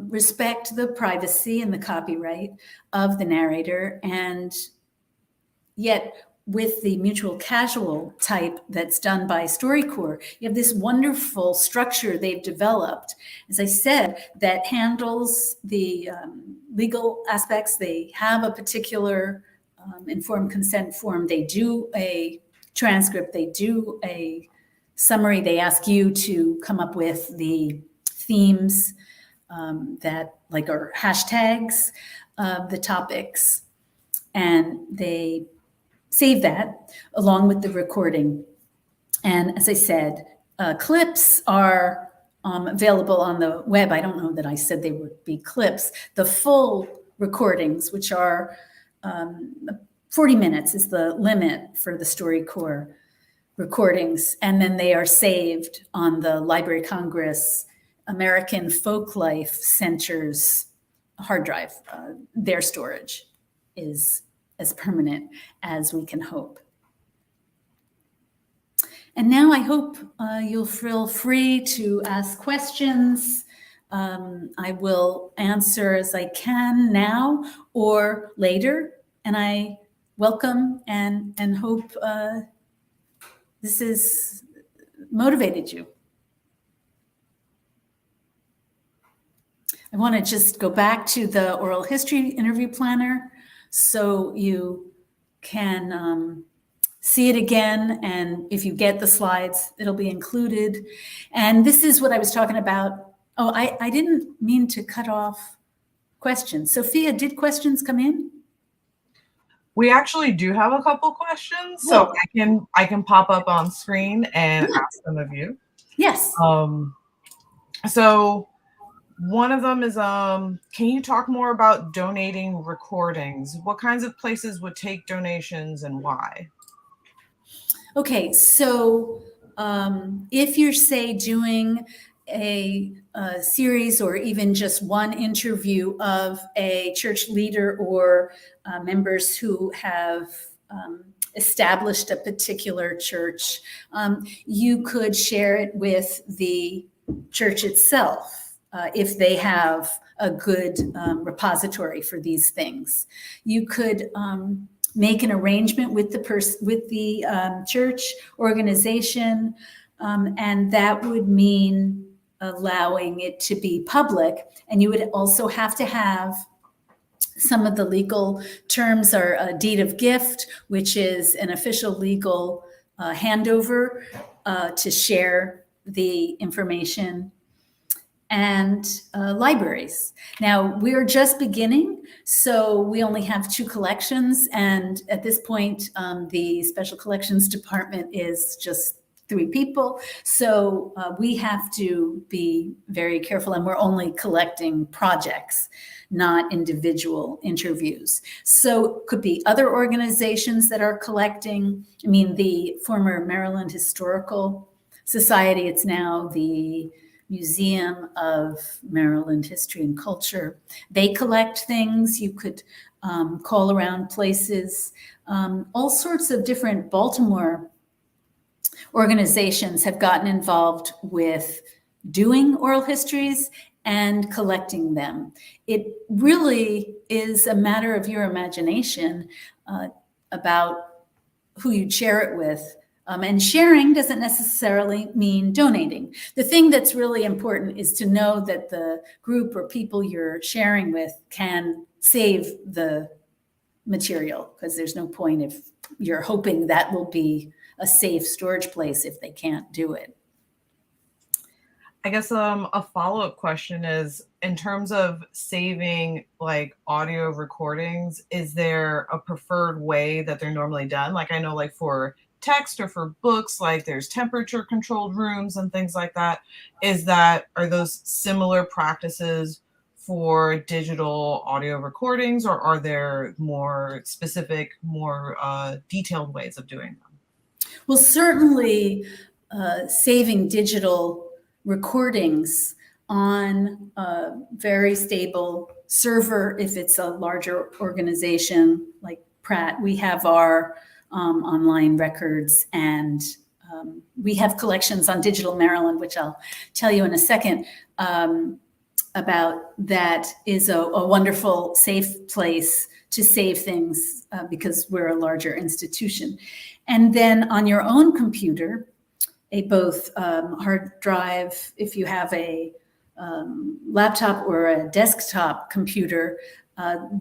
respect the privacy and the copyright of the narrator. And yet, with the mutual casual type that's done by Storycorps, you have this wonderful structure they've developed, as I said, that handles the legal aspects. They have a particular informed consent form. They do a transcript. They do a summary. They ask you to come up with the themes that like are hashtags of the topics, and they save that along with the recording. And as I said, clips are available on the web. I don't know that I said they would be clips. The full recordings, which are 40 minutes is the limit for the Storycorps recordings. And then they are saved on the Library of Congress American Folklife Center's hard drive. Their storage is as permanent as we can hope. And now I hope you'll feel free to ask questions. I will answer as I can now or later, and I welcome and hope this has motivated you. I want to just go back to the oral history interview planner so you can see it again. And if you get the slides, it'll be included. And this is what I was talking about. Oh, I didn't mean to cut off questions. Sophia, did questions come in? We actually do have a couple questions, so I can pop up on screen and ask them of you. Yes. So one of them is, can you talk more about donating recordings? What kinds of places would take donations and why? Okay, so if you're, say, doing a series or even just one interview of a church leader or members who have established a particular church, you could share it with the church itself if they have a good repository for these things. You could make an arrangement with the church organization, and that would mean allowing it to be public. And you would also have to have some of the legal terms are a deed of gift, which is an official legal handover to share the information, and libraries. Now, we're just beginning, so we only have 2 collections. And at this point, the Special Collections Department is just 3 people. So we have to be very careful, and we're only collecting projects, not individual interviews. So it could be other organizations that are collecting. I mean, the former Maryland Historical Society, it's now the Museum of Maryland History and Culture. They collect things. You could call around places. All sorts of different Baltimore organizations have gotten involved with doing oral histories, and collecting them. It really is a matter of your imagination about who you'd share it with. And sharing doesn't necessarily mean donating. The thing that's really important is to know that the group or people you're sharing with can save the material, because there's no point if you're hoping that will be a safe storage place if they can't do it. I guess a follow-up question is, in terms of saving like audio recordings, is there a preferred way that they're normally done? Like I know like for text or for books, like there's temperature controlled rooms and things like that. Are those similar practices for digital audio recordings, or are there more specific, more detailed ways of doing them? Well, certainly saving digital recordings on a very stable server, if it's a larger organization like Pratt. We have our online records, and we have collections on Digital Maryland, which I'll tell you in a second about. That is a wonderful, safe place to save things because we're a larger institution. And then on your own computer, both hard drive, if you have a laptop or a desktop computer,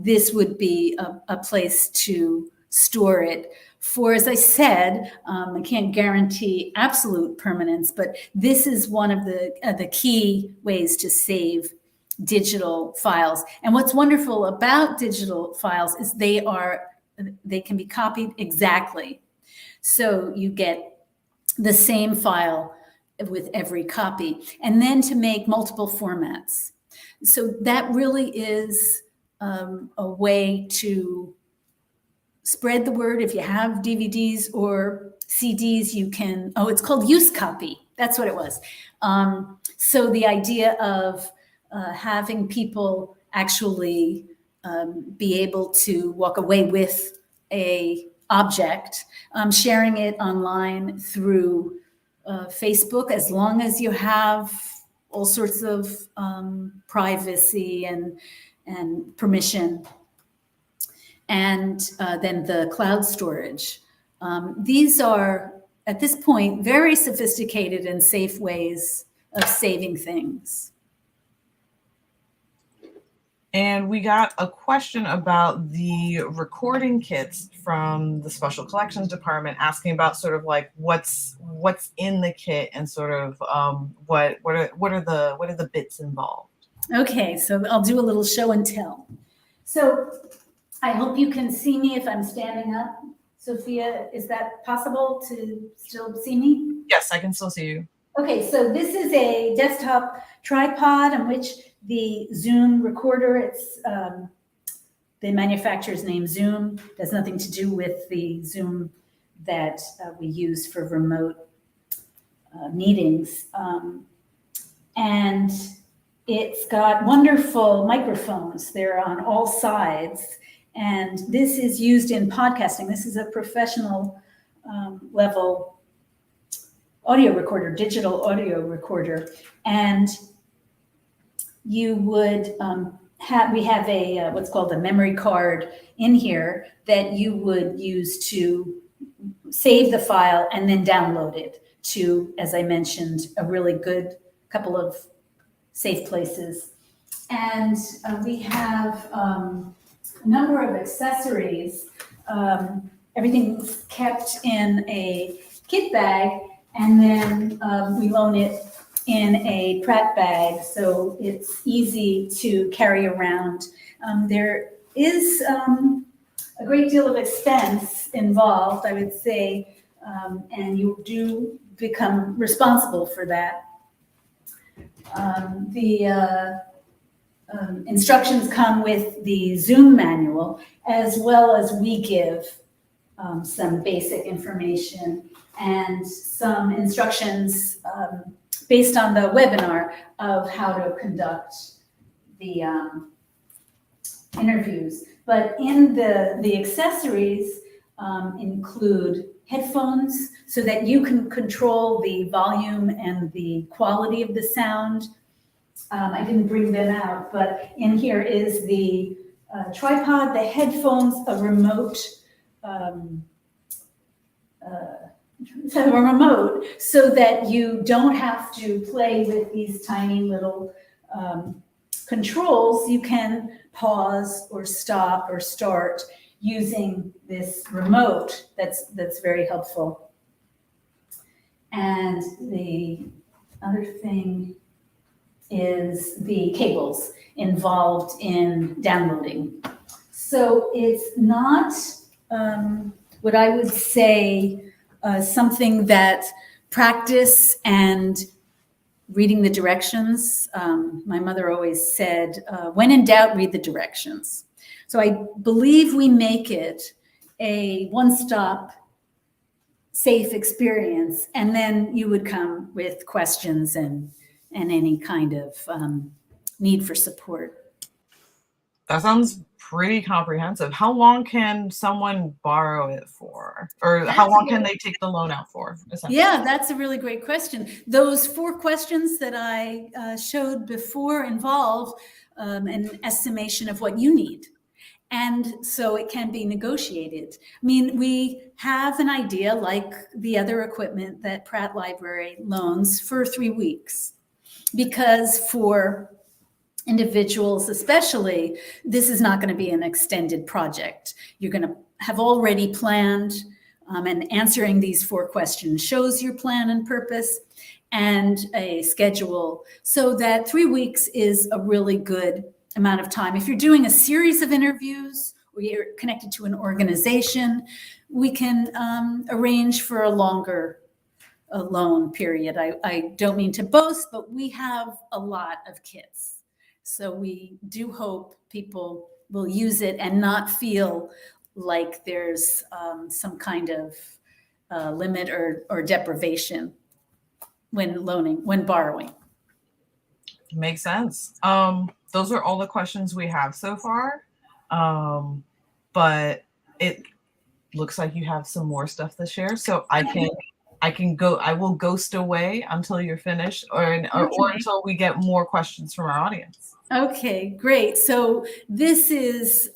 this would be a place to store it. For, as I said, I can't guarantee absolute permanence, but this is one of the key ways to save digital files. And what's wonderful about digital files is they can be copied exactly. So you get the same file with every copy, and then to make multiple formats. So that really is a way to spread the word. If you have DVDs or CDs, you can, it's called use copy. That's what it was. So the idea of having people actually be able to walk away with a object, sharing it online through Facebook, as long as you have all sorts of privacy and permission. And then the cloud storage. These are, at this point, very sophisticated and safe ways of saving things. And we got a question about the recording kits from the Special Collections Department, asking about sort of like what's in the kit and sort of what are the bits involved. Okay, so I'll do a little show and tell. So I hope you can see me if I'm standing up. Sophia, is that possible to still see me? Yes, I can still see you. Okay, so this is a desktop tripod on which the Zoom recorder, it's the manufacturer's name Zoom, has nothing to do with the Zoom that we use for remote meetings. And it's got wonderful microphones. They're on all sides. And this is used in podcasting. This is a professional level audio recorder, digital audio recorder. And you would we have a what's called a memory card in here that you would use to save the file and then download it to, as I mentioned, a really good couple of safe places. And we have a number of accessories. Everything's kept in a kit bag, and then we loan it in a Pratt bag, so it's easy to carry around. There is a great deal of expense involved, I would say, and you do become responsible for that. The instructions come with the Zoom manual, as well as we give some basic information and some instructions based on the webinar of how to conduct the interviews. But in the accessories include headphones so that you can control the volume and the quality of the sound. I didn't bring them out, but in here is the tripod, the headphones, a remote, so that you don't have to play with these tiny little controls. You can pause or stop or start using this remote. That's very helpful. And the other thing is the cables involved in downloading. So it's not what I would say something that practice and reading the directions. My mother always said, when in doubt, read the directions. So I believe we make it a one-stop safe experience, and then you would come with questions and any kind of need for support. That sounds pretty comprehensive. How long can someone borrow it for? Or how long can they take the loan out for? Yeah, that's a really great question. Those 4 questions that I showed before involve an estimation of what you need. And so it can be negotiated. I mean, we have an idea, like the other equipment that Pratt Library loans, for 3 weeks. Because for individuals especially, this is not going to be an extended project. You're going to have already planned, and answering these 4 questions shows your plan and purpose and a schedule, so that 3 weeks is a really good amount of time. If you're doing a series of interviews or you're connected to an organization, we can arrange for a longer loan period. I don't mean to boast, but we have a lot of kits. So we do hope people will use it and not feel like there's some kind of limit or deprivation when borrowing. Makes sense. Those are all the questions we have so far. But it looks like you have some more stuff to share. So I will ghost away until you're finished or until we get more questions from our audience. Okay, great. So this is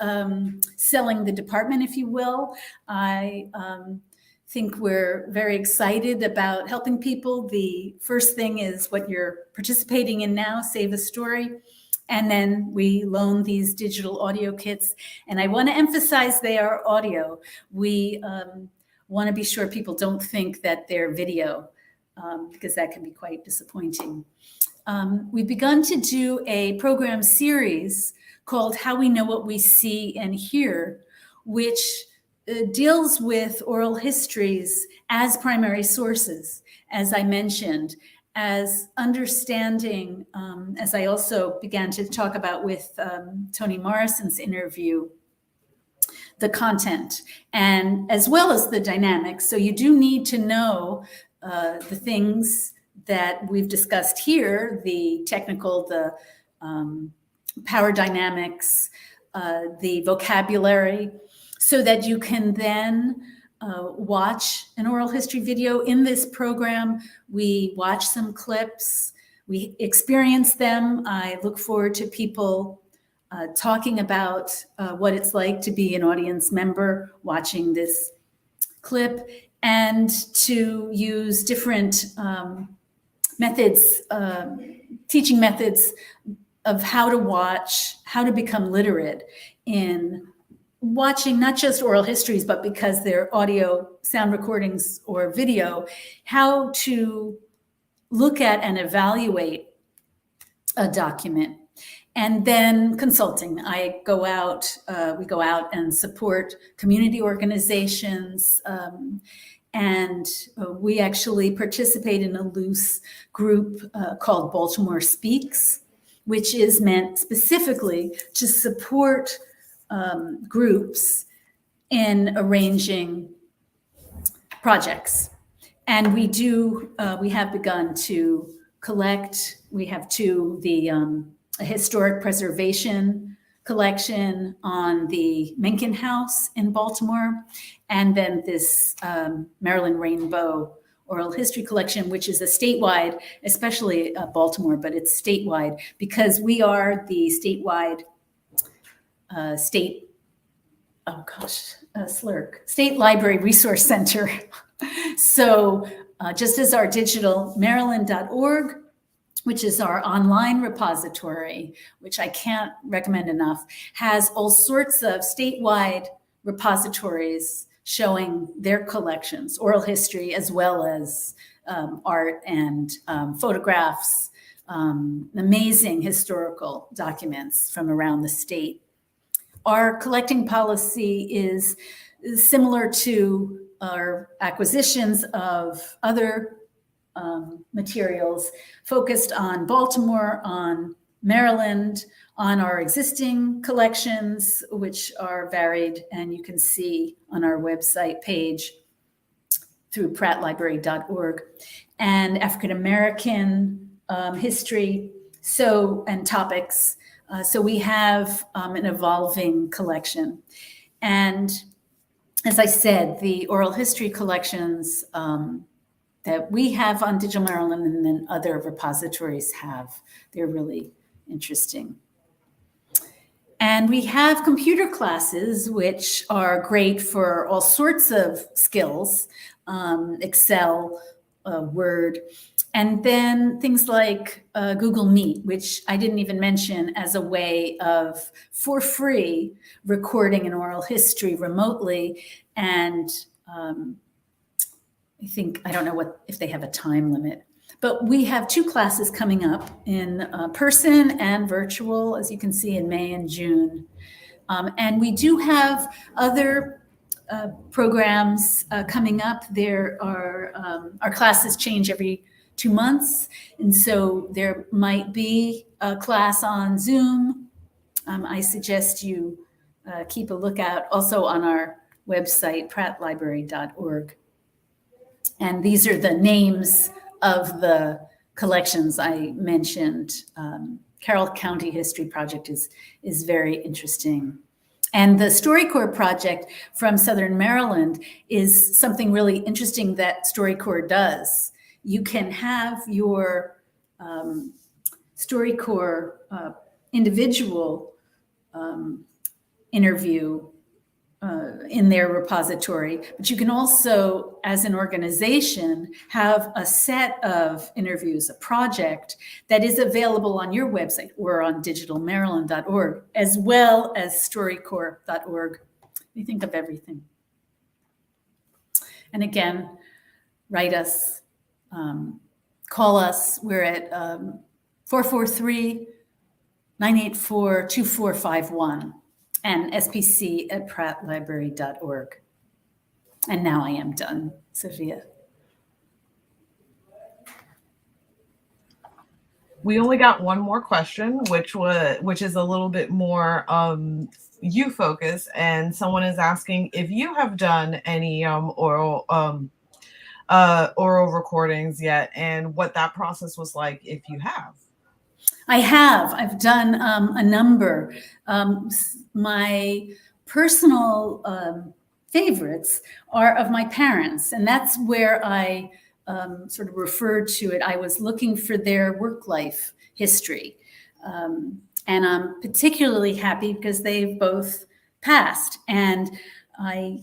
selling the department, if you will. I think we're very excited about helping people. The first thing is what you're participating in now, Save a Story. And then we loan these digital audio kits. And I want to emphasize they are audio. We want to be sure people don't think that they're video, because that can be quite disappointing. We've begun to do a program series called How We Know What We See and Hear, which deals with oral histories as primary sources, as I mentioned, as understanding, as I also began to talk about with Toni Morrison's interview, the content, and as well as the dynamics. So you do need to know the things that we've discussed here, the technical, the power dynamics, the vocabulary, so that you can then watch an oral history video. In this program, we watch some clips, we experience them. I look forward to people talking about what it's like to be an audience member watching this clip, and to use different methods, teaching methods of how to watch, how to become literate in watching not just oral histories, but because they're audio sound recordings or video, how to look at and evaluate a document. And then consulting. We go out and support community organizations, and we actually participate in a loose group called Baltimore Speaks, which is meant specifically to support groups in arranging projects. And we have begun to collect. We have a historic preservation collection on the Mencken House in Baltimore, and then this Maryland Rainbow oral history collection, which is a statewide, especially Baltimore, but it's statewide because we are the statewide state Library Resource Center. So just as our digital maryland.org, which is our online repository, which I can't recommend enough, has all sorts of statewide repositories showing their collections, oral history, as well as art and photographs, amazing historical documents from around the state. Our collecting policy is similar to our acquisitions of other materials, focused on Baltimore, on Maryland, on our existing collections, which are varied, and you can see on our website page through prattlibrary.org, and African American history, and topics. So we have an evolving collection. And as I said, the oral history collections that we have on Digital Maryland and then other repositories have, they're really interesting. And we have computer classes, which are great for all sorts of skills, Excel, Word, and then things like Google Meet, which I didn't even mention, as a way of, for free, recording an oral history remotely. And I don't know if they have a time limit, but we have 2 classes coming up in person and virtual, as you can see, in May and June. And we do have other programs coming up. There are, our classes change every 2 months. And so there might be a class on Zoom. I suggest you keep a lookout also on our website, prattlibrary.org. And these are the names of the collections I mentioned. Carroll County History Project is very interesting. And the Storycorps project from Southern Maryland is something really interesting that Storycorps does. You can have your Storycorps individual interview in their repository, but you can also, as an organization, have a set of interviews, a project that is available on your website or on digitalmaryland.org, as well as storycorps.org. We think of everything. And again, write us, call us. We're at 443-984-2451. and spc@prattlibrary.org. And now I am done, Sophia. We only got one more question, which is a little bit more you focused, and someone is asking if you have done any oral recordings yet, and what that process was like if you have. I have. I've done a number. My personal favorites are of my parents, and that's where I sort of referred to it. I was looking for their work life history. And I'm particularly happy because they've both passed. And I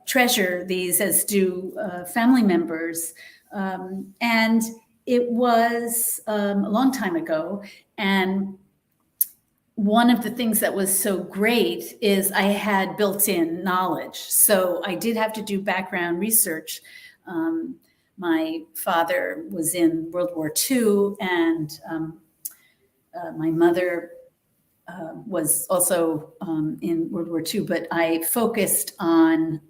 treasure these, as do family members. And it was a long time ago. And one of the things that was so great is I had built-in knowledge. So I did have to do background research. My father was in World War II, and my mother was also in World War II, but I focused on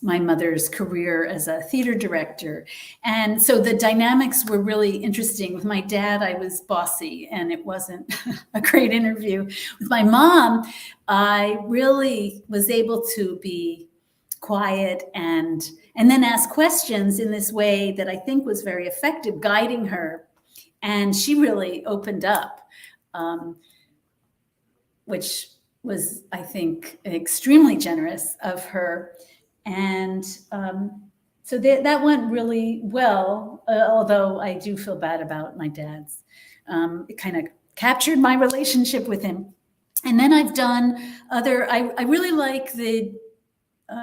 my mother's career as a theater director. And so the dynamics were really interesting. With my dad, I was bossy, and it wasn't a great interview. With my mom, I really was able to be quiet and then ask questions in this way that I think was very effective, guiding her. And she really opened up, which was, I think, extremely generous of her. And So that went really well, although I do feel bad about my dad's. It kind of captured my relationship with him. And then I've done I really like the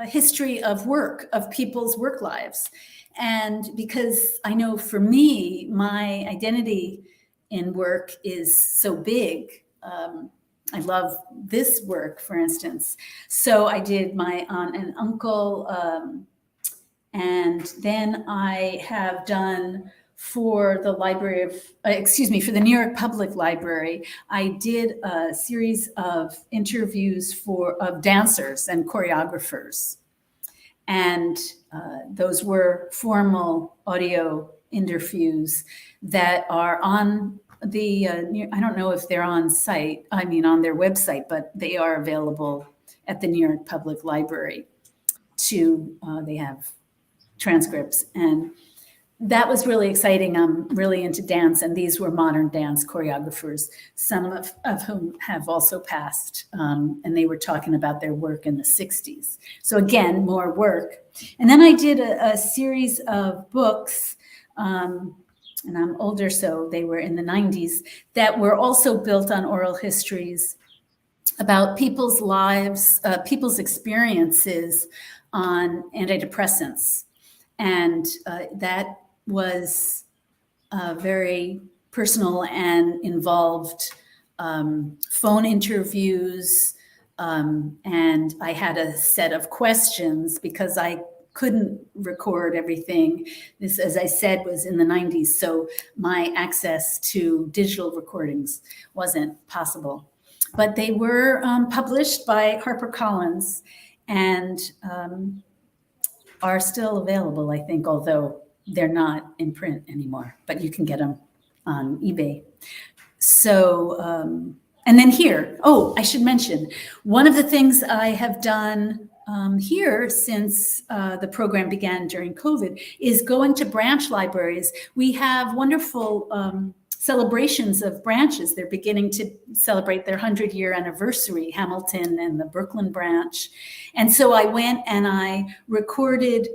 history of work, of people's work lives. And because I know for me, my identity in work is so big. I love this work, for instance. So I did my aunt and uncle, and then I have done for the Library of, for the New York Public Library, I did a series of interviews of dancers and choreographers. And those were formal audio interviews that are on the, I don't know if they're on their website, but they are available at the New York Public Library. They have transcripts, and that was really exciting. I'm really into dance, and these were modern dance choreographers, some of whom have also passed, and they were talking about their work in the 60s. So again, more work. And then I did a series of books, and I'm older, so they were in the 90s, that were also built on oral histories about people's lives, people's experiences on antidepressants. And that was very personal and involved phone interviews. And I had a set of questions because I couldn't record everything. This, as I said, was in the 90s. So my access to digital recordings wasn't possible. But they were published by HarperCollins and are still available, I think, although they're not in print anymore, but you can get them on eBay. So, and then here, I should mention, one of the things I have done here since the program began during COVID is going to branch libraries. We have wonderful celebrations of branches. They're beginning to celebrate their 100-year anniversary, Hamilton and the Brooklyn branch. And so I went and I recorded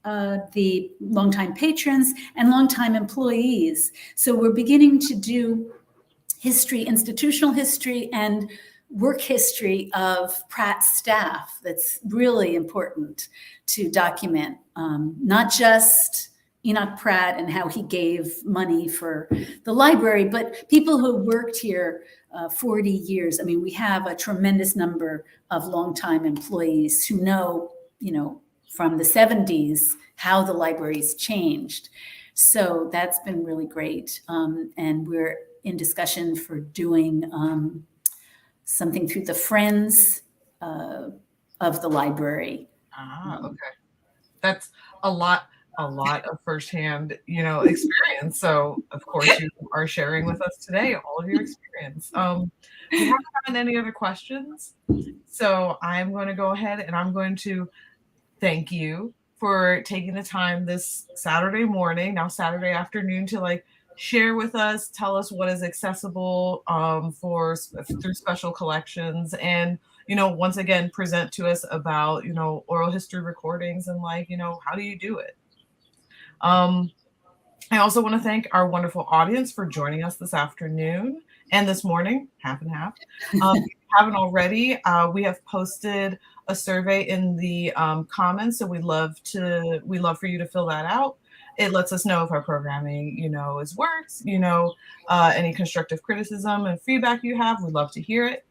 the longtime patrons and longtime employees. So we're beginning to do history, institutional history, and work history of Pratt staff. That's really important to document, not just Enoch Pratt and how he gave money for the library, but people who worked here 40 years. I mean, we have a tremendous number of longtime employees who know, from the 70s, how the library's changed. So that's been really great. And we're in discussion for doing something through the Friends of the library. Okay. That's a lot of firsthand, experience. So of course you are sharing with us today all of your experience. We haven't gotten any other questions. So I'm going to go ahead and I'm going to thank you for taking the time this Saturday morning, now Saturday afternoon, to share with us, tell us what is accessible through special collections, and once again present to us about oral history recordings and how do you do it. I also want to thank our wonderful audience for joining us this afternoon and this morning, half and half. If you haven't already, we have posted a survey in the comments, so we'd love for you to fill that out. It lets us know if our programming, is works, any constructive criticism and feedback you have, we'd love to hear it.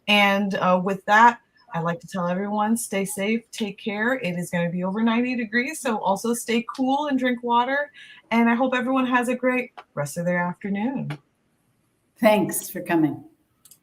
And with that, I'd like to tell everyone, stay safe, take care. It is going to be over 90 degrees, so also stay cool and drink water. And I hope everyone has a great rest of their afternoon. Thanks for coming.